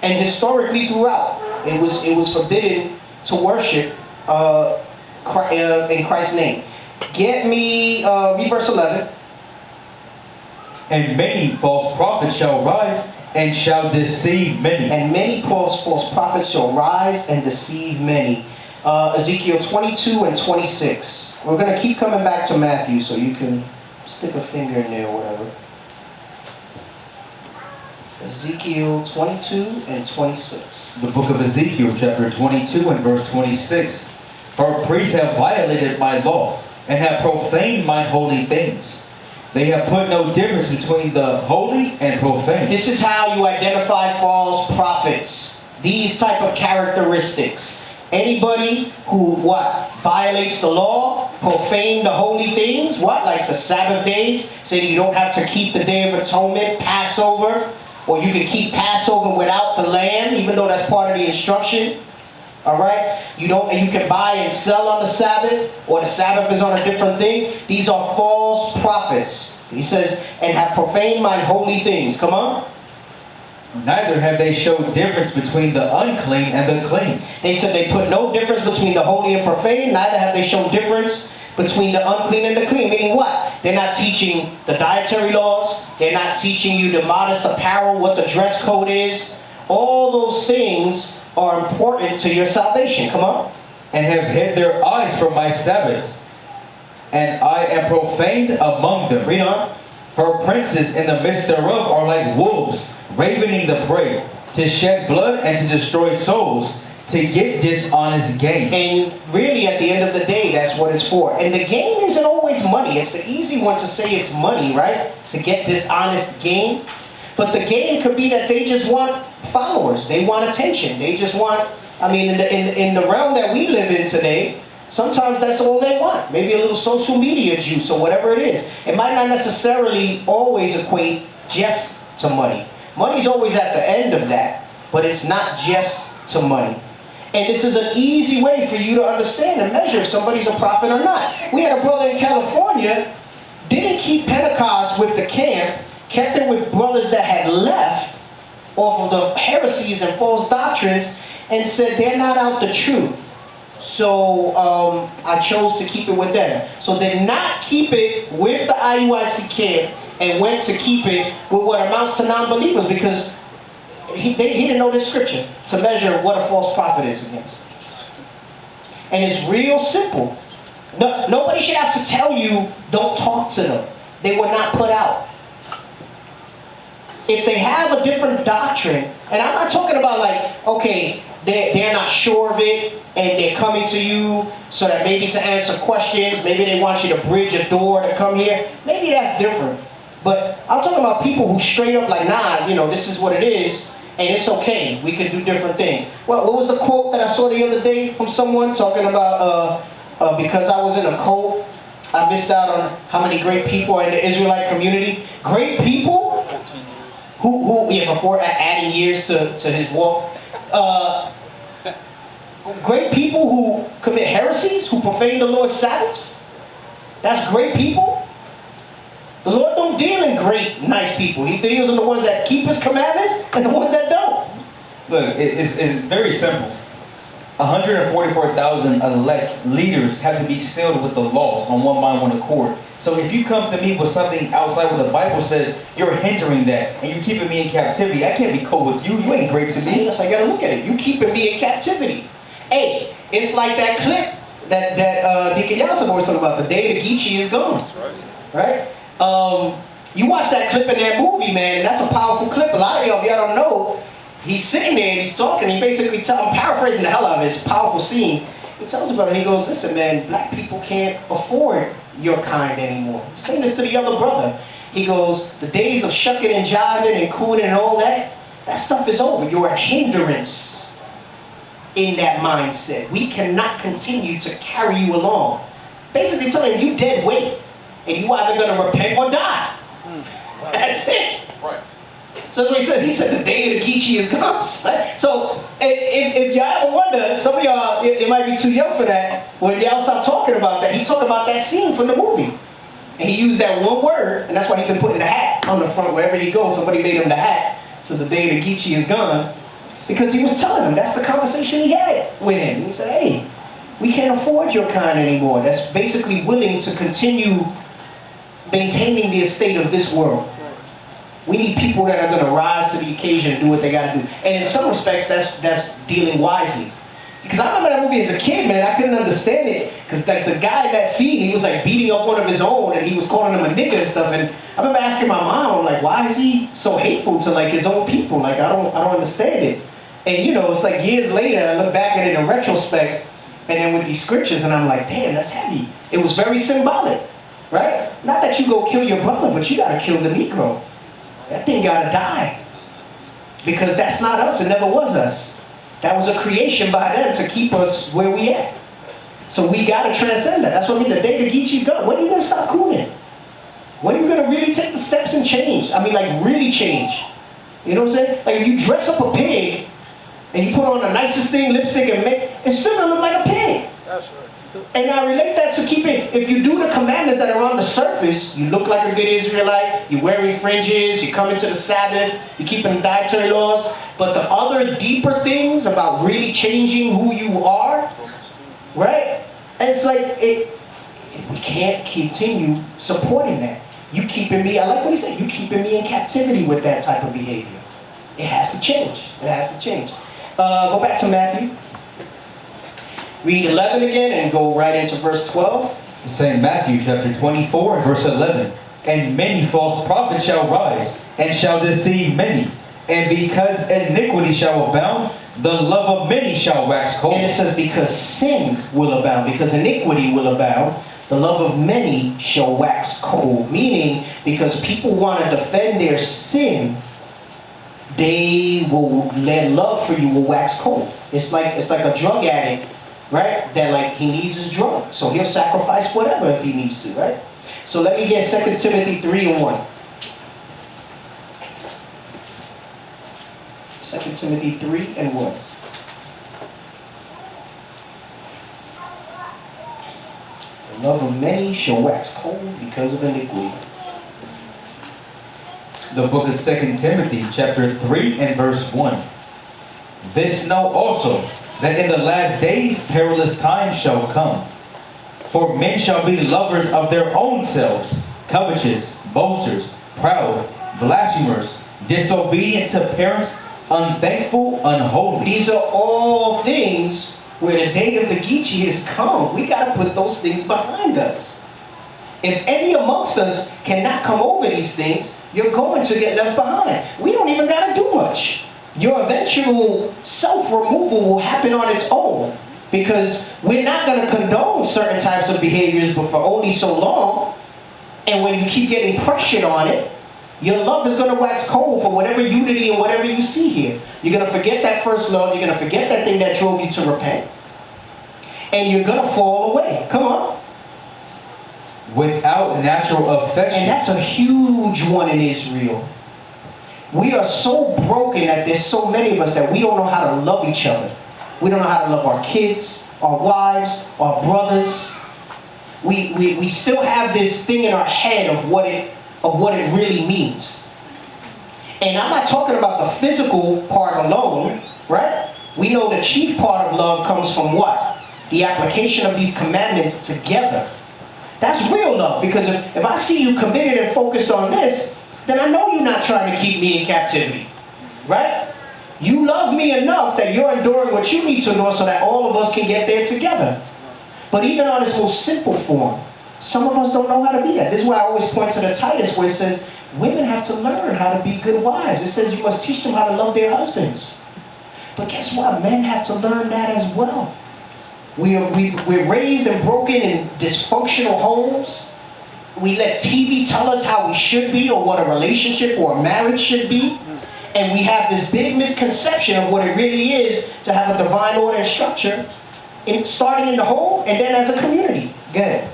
And historically throughout, it was forbidden to worship in Christ's name. Get me, read verse 11. And many false prophets shall rise and shall deceive many. And many false prophets shall rise and deceive many. Ezekiel 22 and 26. We're going to keep coming back to Matthew, so you can stick a finger in there or whatever. Ezekiel 22 and 26. The book of Ezekiel chapter 22 and verse 26. For priests have violated my law, and have profaned my holy things. They have put no difference between the holy and profane. This is how you identify false prophets. These type of characteristics. Anybody who, violates the law, profane the holy things, like the Sabbath days, saying you don't have to keep the Day of Atonement, Passover, or you can keep Passover without the lamb, even though that's part of the instruction. All right? You can buy and sell on the Sabbath, or the Sabbath is on a different thing. These are false prophets. He says, and have profaned mine holy things. Come on. Neither have they showed difference between the unclean and the clean. They said they put no difference between the holy and profane. Neither have they shown difference between the unclean and the clean. Meaning what? They're not teaching the dietary laws. They're not teaching you the modest apparel, what the dress code is. All those things are important to your salvation. Come on. And have hid their eyes from my Sabbaths, and I am profaned among them. Read on. Her princes in the midst thereof are like wolves, ravening the prey, to shed blood and to destroy souls, to get dishonest gain. And really, at the end of the day, that's what it's for. And the gain isn't always money. It's the easy one to say it's money, right? To get dishonest gain. But the gain could be that they just want followers. They want attention. They just want, in the realm that we live in today, sometimes that's all they want. Maybe a little social media juice or whatever it is. It might not necessarily always equate just to money. Money's always at the end of that, but it's not just to money. And this is an easy way for you to understand and measure if somebody's a prophet or not. We had a brother in California, didn't keep Pentecost with the camp, kept it with brothers that had left off of the heresies and false doctrines, and said they're not out the truth. So I chose to keep it with them. So did not keep it with the IUIC camp and went to keep it with what amounts to non-believers, because he didn't know this scripture to measure what a false prophet is against. And it's real simple. Nobody should have to tell you, don't talk to them. They were not put out. If they have a different doctrine, and I'm not talking about they're not sure of it, and they're coming to you so that maybe to answer questions, maybe they want you to bridge a door to come here. Maybe that's different. But I'm talking about people who straight up this is what it is, and it's okay. We can do different things. Well, what was the quote that I saw the other day from someone talking about, because I was in a cult, I missed out on how many great people are in the Israelite community. Great people? For adding years to his walk. Great people who commit heresies, who profane the Lord's Sabbaths. That's great people. The Lord don't deal in great, nice people. He deals in the ones that keep his commandments and the ones that don't. Look, it's very simple. 144,000 elect leaders have to be sealed with the laws on one mind, one accord. So if you come to me with something outside what the Bible says, you're hindering that, and you're keeping me in captivity. I can't be cool with you. You ain't great to me. So I gotta look at it. You keeping me in captivity. Hey, it's like that clip that Deacon Yeltsin was talking about. The day the Geechee is gone. That's right. Right? You watch that clip in that movie, man, and that's a powerful clip. A lot of y'all, if y'all don't know, he's sitting there and he's talking. He basically I'm paraphrasing the hell out of it. It's a powerful scene. He tells about it. He goes, listen, man, black people can't afford your kind anymore. He's saying this to the younger brother. He goes, the days of shucking and jiving and cooning and all that stuff is over. You're a hindrance in that mindset. We cannot continue to carry you along. Basically telling you dead weight. And you either going to repent or die. That's it. Right. So that's what he said. He said the day of the Geechee is gone. So if y'all ever wonder, some of y'all, it might be too young for that, when y'all start talking about that, he talked about that scene from the movie. And he used that one word, and that's why he's been putting the hat on the front wherever he goes. Somebody made him the hat. So the day of the Geechee is gone. Because he was telling him, that's the conversation he had with him. He said, hey, we can't afford your kind anymore. That's basically willing to continue maintaining the estate of this world. We need people that are going to rise to the occasion and do what they got to do. And in some respects, that's dealing wisely. Because I remember that movie as a kid, man. I couldn't understand it. Because like the guy in that scene, he was like beating up one of his own, and he was calling him a nigga and stuff. And I remember asking my mom, I'm like, why is he so hateful to like his own people? Like I don't understand it. And you know, it's like years later, I look back at it in retrospect, and then with these scriptures, and I'm like, damn, that's heavy. It was very symbolic, right? Not that you go kill your brother, but you got to kill the Negro. That thing gotta die. Because that's not us, it never was us. That was a creation by them to keep us where we at. So we gotta transcend that. That's what I mean, the day the Geechee go. When are you gonna stop cooning? When are you gonna really take the steps and change? I mean, like really change. You know what I'm saying? Like if you dress up a pig and you put on the nicest thing, lipstick, and make, it's still gonna look like a pig. That's right. And I relate that to keeping, if you do the commandments that are on the surface, you look like a good Israelite, you're wearing fringes, you come into the Sabbath, you're keeping dietary laws, but the other deeper things about really changing who you are, right? And it's like, we can't continue supporting that. You keeping me, I like what he said, you keeping me in captivity with that type of behavior. It has to change. It has to change. Go back to Matthew. Read 11 again and go right into verse 12. St. Matthew chapter 24, verse 11. And many false prophets shall rise, and shall deceive many. And because iniquity shall abound, the love of many shall wax cold. And it says, because sin will abound, because iniquity will abound, the love of many shall wax cold. Meaning, because people want to defend their sin, their love for you will wax cold. It's like a drug addict, right? That like he needs his drug, so he'll sacrifice whatever if he needs to, right? So let me get 2 Timothy 3:1. 2 Timothy 3:1. The love of many shall wax cold because of iniquity. The book of 2 Timothy chapter 3 and verse 1. This know also, that in the last days perilous times shall come. For men shall be lovers of their own selves, covetous, boasters, proud, blasphemers, disobedient to parents, unthankful, unholy. These are all things where the day of the Geechee has come. We got to put those things behind us. If any amongst us cannot come over these things, you're going to get left behind. We don't even got to do much. Your eventual self-removal will happen on its own, because we're not going to condone certain types of behaviors, but for only so long. And when you keep getting pressured on it, your love is going to wax cold for whatever unity and whatever you see here. You're going to forget that first love. You're going to forget that thing that drove you to repent. And you're going to fall away. Come on. Without natural affection. And that's a huge one in Israel. We are so broken that there's so many of us that we don't know how to love each other. We don't know how to love our kids, our wives, our brothers. We still have this thing in our head of what it of what it really means. And I'm not talking about the physical part alone, right? We know the chief part of love comes from what? The application of these commandments together. That's real love, because if I see you committed and focused on this, then I know you're not trying to keep me in captivity, right? You love me enough that you're enduring what you need to endure so that all of us can get there together. But even on its most simple form, some of us don't know how to be that. This is why I always point to the Titus where it says, women have to learn how to be good wives. It says you must teach them how to love their husbands. But guess what? Men have to learn that as well. We're raised and broken in dysfunctional homes. We let TV tell us how we should be or what a relationship or a marriage should be. And we have this big misconception of what it really is to have a divine order and structure, starting in the home and then as a community. Go ahead.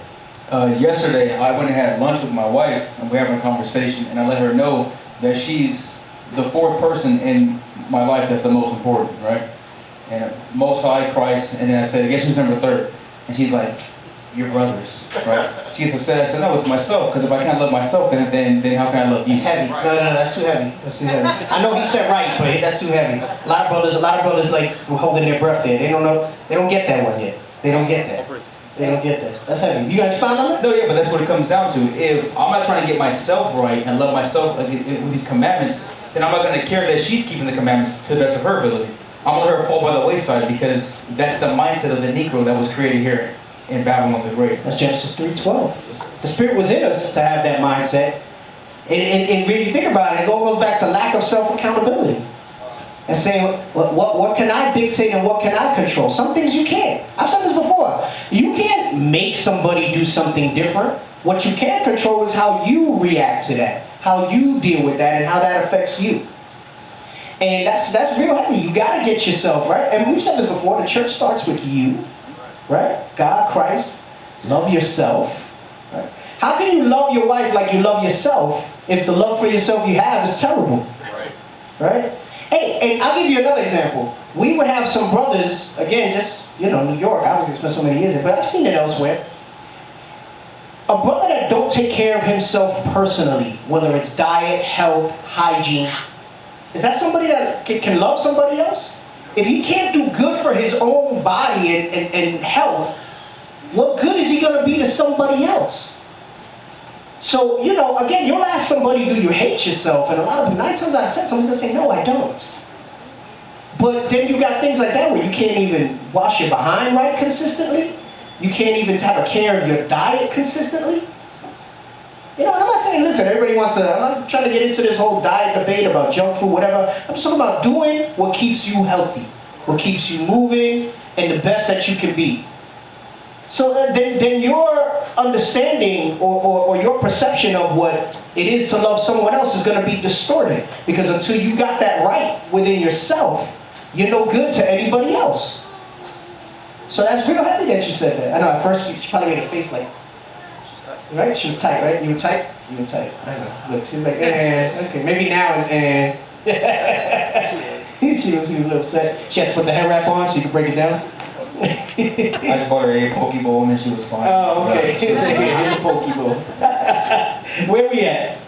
Yesterday, I went and had lunch with my wife, and we're having a conversation, and I let her know that she's the fourth person in my life that's the most important, right? And Most High, Christ, and then I said, guess who's number third? And she's like, your brothers, right? She gets upset. I said, no, it's myself, because if I can't love myself, then how can I love you? It's heavy. No, that's too heavy. That's too heavy. I know he said right, but that's too heavy. A lot of brothers like holding their breath there. They don't know. They don't get that one yet. They don't get that. They don't get that. That's heavy. You got to expound on that? No, yeah, but that's what it comes down to. If I'm not trying to get myself right and love myself with these commandments, then I'm not going to care that she's keeping the commandments to the best of her ability. I'm going to let her fall by the wayside, because that's the mindset of the Negro that was created here in Babylon the Great. That's Genesis 3:12. The Spirit was in us to have that mindset. And when you think about it, it all goes back to lack of self-accountability. And saying, what can I dictate and what can I control? Some things you can't. I've said this before. You can't make somebody do something different. What you can control is how you react to that, how you deal with that, and how that affects you. And that's real heavy. You got to get yourself right. And we've said this before. The church starts with you, right? God, Christ. Love yourself. Right? How can you love your wife like you love yourself if the love for yourself you have is terrible? Right? Hey, and I'll give you another example. We would have some brothers, again, just, New York. I was spent so many years there, but I've seen it elsewhere. A brother that don't take care of himself personally, whether it's diet, health, hygiene, is that somebody that can love somebody else? If he can't do good for his own body and health, what good is he going to be to somebody else? So, again, you'll ask somebody, do you hate yourself? And 9 times out of 10, someone's going to say, no, I don't. But then you got things like that where you can't even wash your behind right consistently. You can't even have a care of your diet consistently. I'm not saying, listen, everybody wants to, I'm not trying to get into this whole diet debate about junk food, whatever. I'm just talking about doing what keeps you healthy, what keeps you moving, and the best that you can be. So then your understanding or your perception of what it is to love someone else is going to be distorted. Because until you got that right within yourself, you're no good to anybody else. So that's real heavy that you said that. I know at first she probably made a face like, she was tight. Right? She was tight, right? You were tight? You were tight. I know. Look, she was like, okay, maybe now it's she was a little upset. She had to put the hair wrap on so you could break it down. I just bought her a Poke Bowl and then she was fine. Oh, okay. Here's a Poke Bowl. Where we at?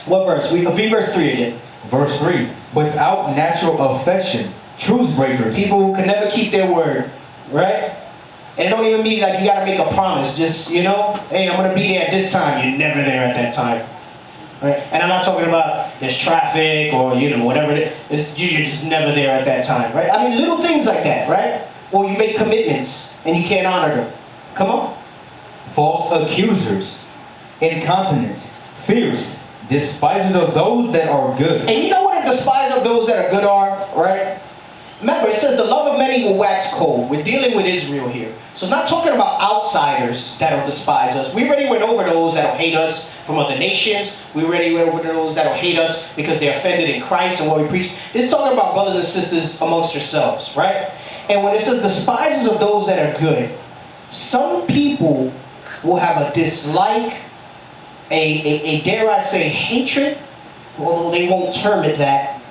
What verse? Read verse 3 again. Verse 3. Without natural affection, truce breakers. People who can never keep their word, right? And it don't even mean like you gotta make a promise. Just, hey, I'm gonna be there at this time. You're never there at that time. Right? And I'm not talking about there's traffic or, whatever it is. You're just never there at that time, right? I mean, little things like that, right? Or you make commitments and you can't honor them. Come on. False accusers, incontinent, fierce, despisers of those that are good. And you know what a despiser of those that are good are, right? Remember, it says the love of many will wax cold. We're dealing with Israel here. So it's not talking about outsiders that'll despise us. We already went over those that'll hate us from other nations. We already went over those that'll hate us because they're offended in Christ and what we preach. It's talking about brothers and sisters amongst yourselves, right? And when it says despisers of those that are good, some people will have a dislike, a dare I say hatred, although they won't term it that,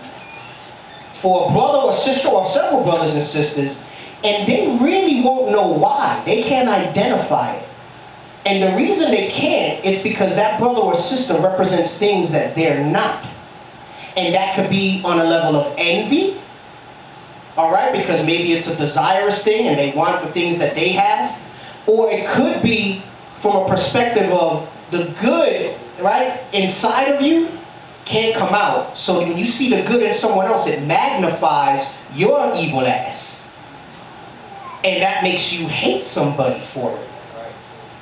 for a brother or sister or several brothers and sisters, and they really won't know why. They can't identify it. And the reason they can't is because that brother or sister represents things that they're not. And that could be on a level of envy, all right, because maybe it's a desirous thing and they want the things that they have. Or it could be from a perspective of the good, right, inside of you can't come out. So when you see the good in someone else, it magnifies your evil ass. And that makes you hate somebody for it.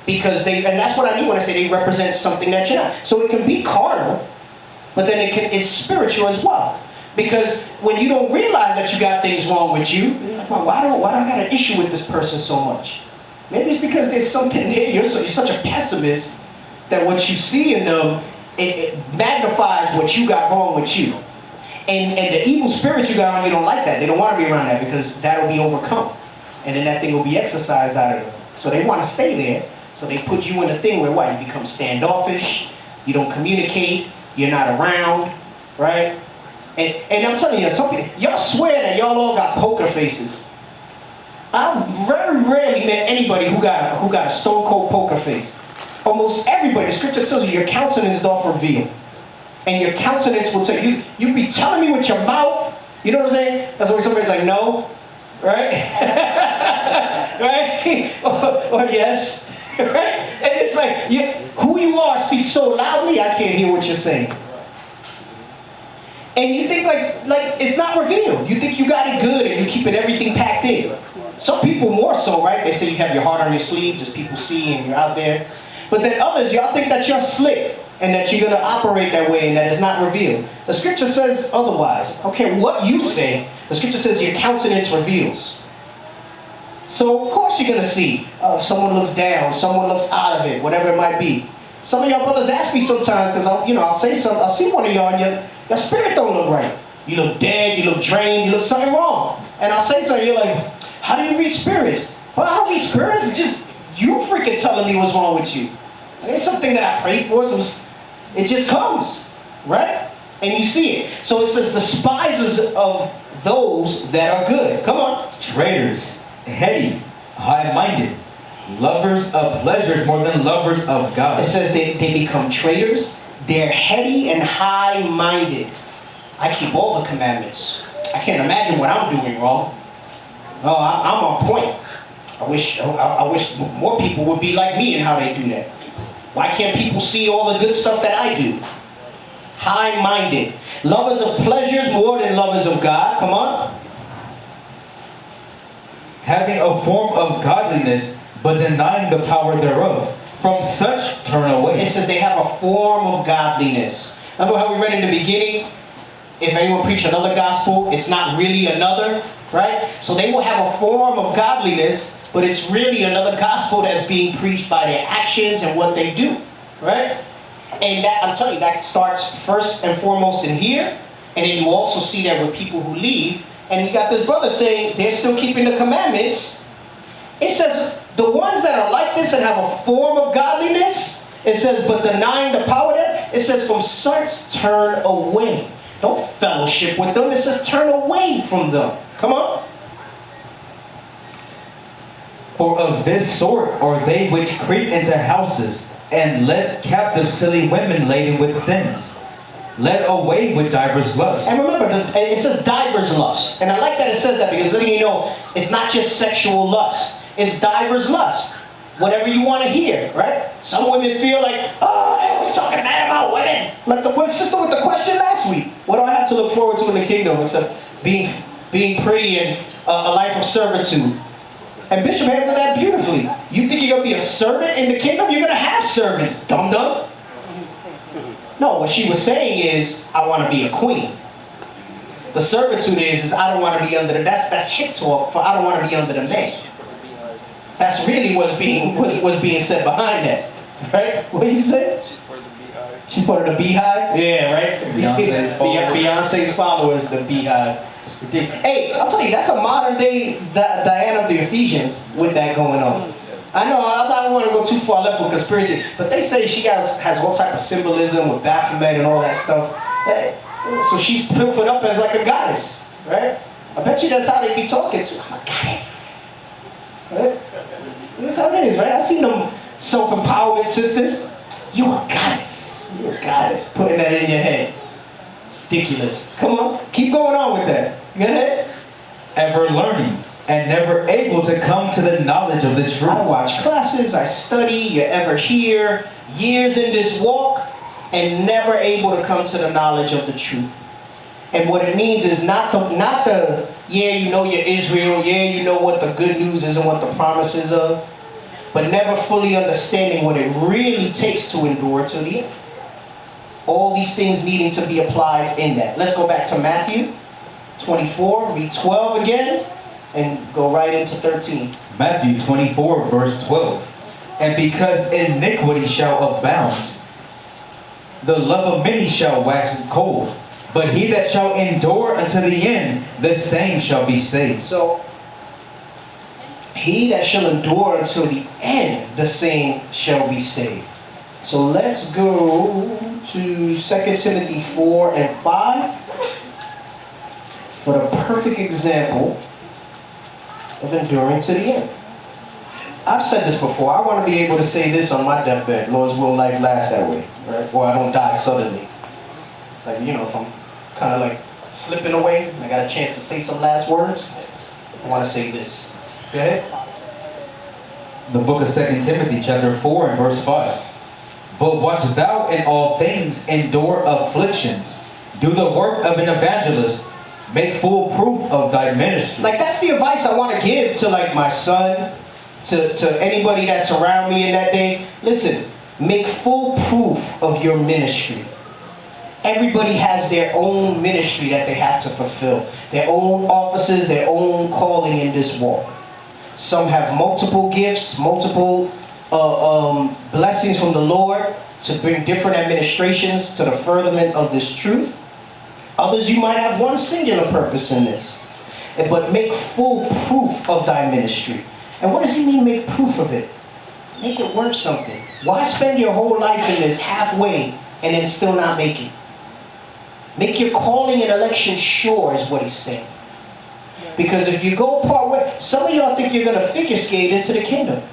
Because and that's what I mean when I say they represent something that you're not. So it can be carnal, but then it's spiritual as well. Because when you don't realize that you got things wrong with you, you're like, well, why do I got an issue with this person so much? Maybe it's because there's something here. You're such a pessimist that what you see in them, it magnifies what you got wrong with you. And the evil spirits you got on you don't like that. They don't want to be around that because that'll be overcome. And then that thing will be exorcised out of them. So they want to stay there. So they put you in a thing where what? You become standoffish. You don't communicate. You're not around. Right? And I'm telling you, y'all swear that y'all all got poker faces. I've very rarely met anybody who got a stone cold poker face. Almost everybody, the scripture tells you your countenance doth reveal. And your countenance will tell you, you be telling me with your mouth, you know what I'm saying? That's why somebody's like, no, right? Right? Or yes, right? And it's like, who you are speaks so loudly, I can't hear what you're saying. And you think like it's not revealed. You think you got it good and you're keeping everything packed in. Some people more so, right? They say you have your heart on your sleeve, just people see and you're out there. But then others, y'all think that you're slick and that you're going to operate that way and that it's not revealed. The scripture says otherwise. Okay, what you say, the scripture says your countenance reveals. So of course you're going to see if someone looks down, someone looks out of it, whatever it might be. Some of y'all brothers ask me sometimes because I'll say something, I'll see one of y'all and your spirit don't look right. You look dead, you look drained, you look something wrong. And I'll say something, you're like, how do you read spirits? Well, I don't read spirits, it's just you freaking telling me what's wrong with you. It's something that I prayed for, so it just comes, right? And you see it. So it says despisers of those that are good. Come on. Traitors, heady, high-minded, lovers of pleasures more than lovers of God. It says they become traitors. They're heady and high-minded. I keep all the commandments. I can't imagine what I'm doing wrong. Oh, I'm on point. I wish more people would be like me in how they do that. Why can't people see all the good stuff that I do? High-minded. Lovers of pleasures more than lovers of God. Come on. Having a form of godliness, but denying the power thereof. From such turn away. It says they have a form of godliness. Remember how we read in the beginning? If anyone preach another gospel, it's not really another, right? So they will have a form of godliness, but it's really another gospel that's being preached by their actions and what they do, right? And that, I'm telling you, that starts first and foremost in here, and then you also see that with people who leave, and you got this brother saying they're still keeping the commandments. It says the ones that are like this and have a form of godliness, it says, but denying the power there, it says from such turn away. Don't fellowship with them. It says turn away from them. Come on. For of this sort are they which creep into houses, and led captive silly women laden with sins, led away with divers lusts. And remember, it says divers lusts. And I like that it says that because letting you know, it's not just sexual lust. It's divers lust. Whatever you want to hear, right? Some women feel like, oh, I was talking bad about women. Like the sister with the question last week. What do I have to look forward to in the kingdom except being pretty and a life of servitude? And Bishop handled that beautifully. You think you're going to be a servant in the kingdom? You're going to have servants, dum-dum. No, what she was saying is, I want to be a queen. The servitude is I don't want to be under the, that's hip talk for I don't want to be under the man. That's really what's being said behind that. Right? What did you say? She's part of the beehive? Yeah, right? Beyonce's followers, the beehive. Hey, I'll tell you, that's a modern day Diana of the Ephesians with that going on. I know, I don't want to go too far left with conspiracy, but they say she has all type of symbolism with Baphomet and all that stuff. So she's pilfered up as like a goddess, right? I bet you that's how they be talking to her. I'm a goddess. Right? That's how it is, right? I seen them Self-empowerment sisters. You're a goddess. You're a goddess. Putting that in your head. Ridiculous. Come on. Keep going on with that. Go ahead. Ever learning and never able to come to the knowledge of the truth. I watch classes, I study, you're ever here, years in this walk, and never able to come to the knowledge of the truth. And what it means is not the yeah, you know you're Israel, yeah, you know what the good news is and what the promises of, but never fully understanding what it really takes to endure to the end. All these things needing to be applied in that. Let's go back to Matthew 24, read 12 again, and go right into 13. Matthew 24, verse 12. And because iniquity shall abound, the love of many shall wax cold. But he that shall endure unto the end, the same shall be saved. So, he that shall endure until the end, the same shall be saved. So let's go to 2 Timothy 4 and 5 for the perfect example of enduring to the end. I've said this before. I want to be able to say this on my deathbed. Lord's will, life lasts that way, right? Or I don't die suddenly. Like, you know, if I'm kind of like slipping away and I got a chance to say some last words, I want to say this. Go ahead. The book of 2 Timothy chapter 4 and verse 5. But watch thou in all things, endure afflictions, do the work of an evangelist, make full proof of thy ministry. Like, that's the advice I want to give to like my son, to anybody that's around me in that day. Listen, make full proof of your ministry. Everybody has their own ministry that they have to fulfill. Their own offices, their own calling in this walk. Some have multiple gifts, multiple blessings from the Lord to bring different administrations to the furtherment of this truth. Others, you might have one singular purpose in this. But make full proof of thy ministry. And what does he mean, make proof of it? Make it worth something. Why spend your whole life in this halfway and then still not make it? Make your calling and election sure is what he's saying. Because if you go part way, some of y'all think you're going to figure skate into the kingdom.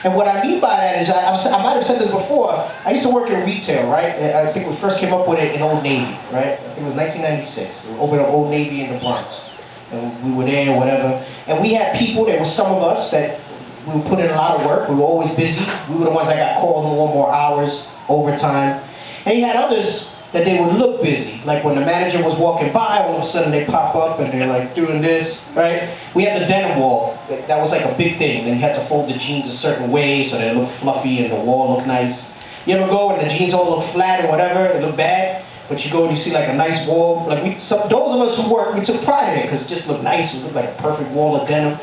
And what I mean by that is, I might have said this before, I used to work in retail, right? I think we first came up with it in Old Navy, right? I think it was 1996. We opened up Old Navy in the Bronx. And we were there, whatever. And we had people, there were some of us that we would put in a lot of work. We were always busy. We were the ones that got called more hours, overtime. And you had others that they would look busy. Like when the manager was walking by, all of a sudden they pop up and they're like doing this, right? We had the denim wall. That was like a big thing. Then you had to fold the jeans a certain way so that it looked fluffy and the wall looked nice. You ever go and the jeans all look flat and whatever, it looked bad, but you go and you see like a nice wall. Like those of us who work, we took pride in it because it just looked nice. It looked like a perfect wall of denim.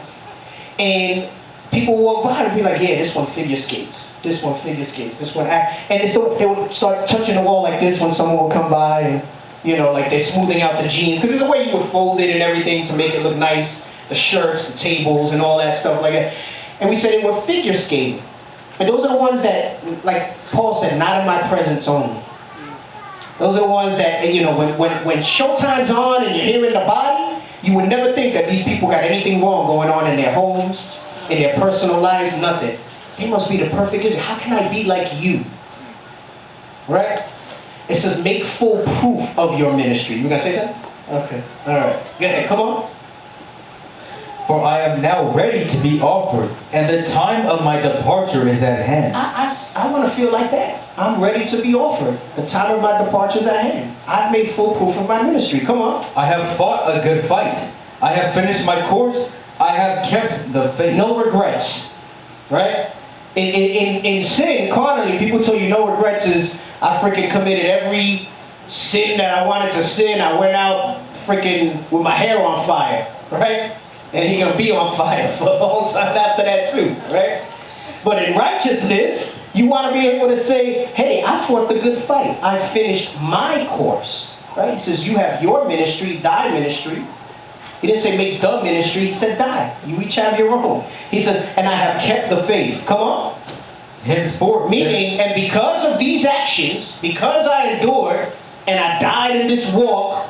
And people would walk by and be like, yeah, this one figure skates. This one figure skates. This one act. And so they would start touching the wall like this when someone would come by and, you know, like they're smoothing out the jeans. Because there's a way you would fold it and everything to make it look nice. The shirts, the tables, and all that stuff like that. And we said they were figure skating. And those are the ones that, like Paul said, not in my presence only. Those are the ones that, you know, when showtime's on and you're hearing the body, you would never think that these people got anything wrong going on in their homes, in their personal lives, nothing. They must be the perfect Israel. How can I be like you? Right? It says make full proof of your ministry. You gonna say something? Okay. All right. Go ahead. Come on. For I am now ready to be offered, and the time of my departure is at hand. I want to feel like that. I'm ready to be offered. The time of my departure is at hand. I've made full proof of my ministry. Come on. I have fought a good fight. I have finished my course. I have kept the faith. No regrets. Right? In sin, carnally, people tell you no regrets is I freaking committed every sin that I wanted to sin. I went out freaking with my hair on fire. Right? And you're going to be on fire for a long time after that too, right? But in righteousness, you want to be able to say, hey, I fought the good fight. I finished my course, right? He says, you have your ministry, thy ministry. He didn't say make the ministry, he said die. You each have your own. He says, and I have kept the faith. Come on. Henceforth. Meaning, and because of these actions, because I endured and I died in this walk,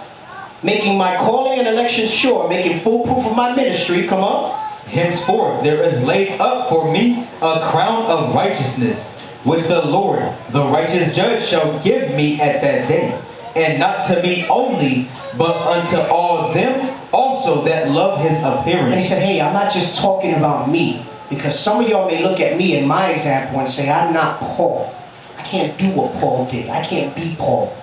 making my calling and election sure, making full proof of my ministry, come on. Henceforth there is laid up for me a crown of righteousness, which the Lord, the righteous judge, shall give me at that day. And not to me only, but unto all them also that love his appearing. And he said, hey, I'm not just talking about me. Because some of y'all may look at me in my example and say, I'm not Paul. I can't do what Paul did. I can't be Paul.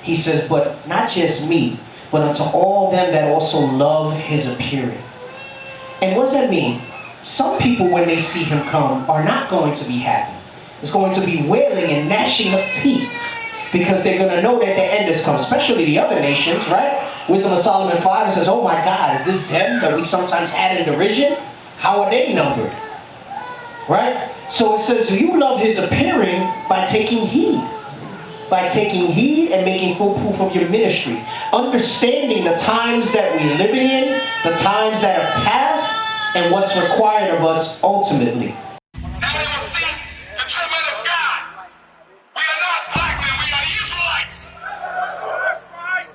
He says, but not just me, but unto all them that also love his appearing. And what does that mean? Some people, when they see him come, are not going to be happy. It's going to be wailing and gnashing of teeth. Because they're going to know that the end has come. Especially the other nations, right? Wisdom of Solomon 5, it says, oh my God, is this them that we sometimes had in derision? How are they numbered? Right? So it says, you love his appearing by taking heed. By taking heed and making full proof of your ministry. Understanding the times that we're living in, the times that have passed, and what's required of us ultimately. Now they will see the true men of God. We are not black men, we are Israelites. That's right.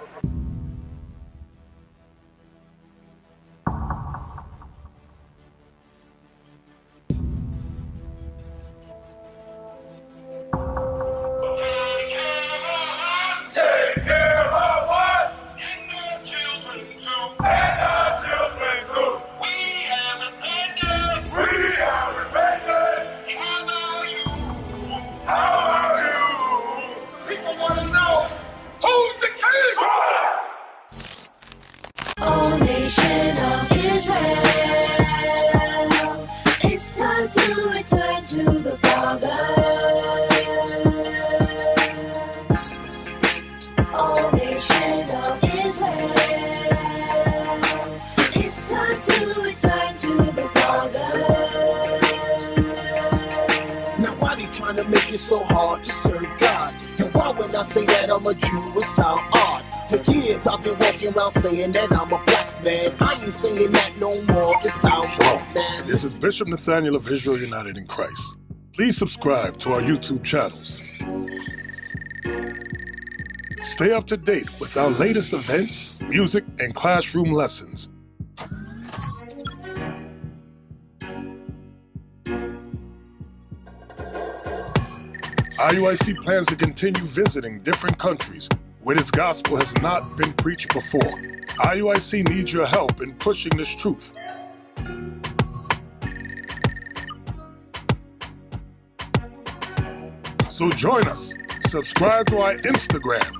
Take care of us. And our children too. And our children too. We have repented. We have repented. How about you? How about you? People want to know, who's the king? Oh, nation of Israel, it's time to return to the Father. Oh, nation of Israel, it's time to return to the Father. Now why they trying to make it so hard to serve God? And why when I say that I'm a Jew, it sound odd? For years I've been walking around saying that I'm a black man. I ain't saying that no more, it sound wrong, man. This is Bishop Nathaniel of Israel United in Christ. Please subscribe to our YouTube channels. Stay up to date with our latest events, music, and classroom lessons. IUIC plans to continue visiting different countries where this gospel has not been preached before. IUIC needs your help in pushing this truth. So join us. Subscribe to our Instagram,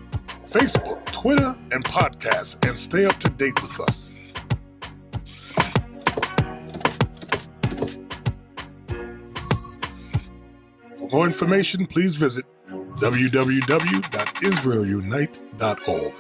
Facebook, Twitter, and podcast, and stay up to date with us. For more information, please visit www.israelunite.org.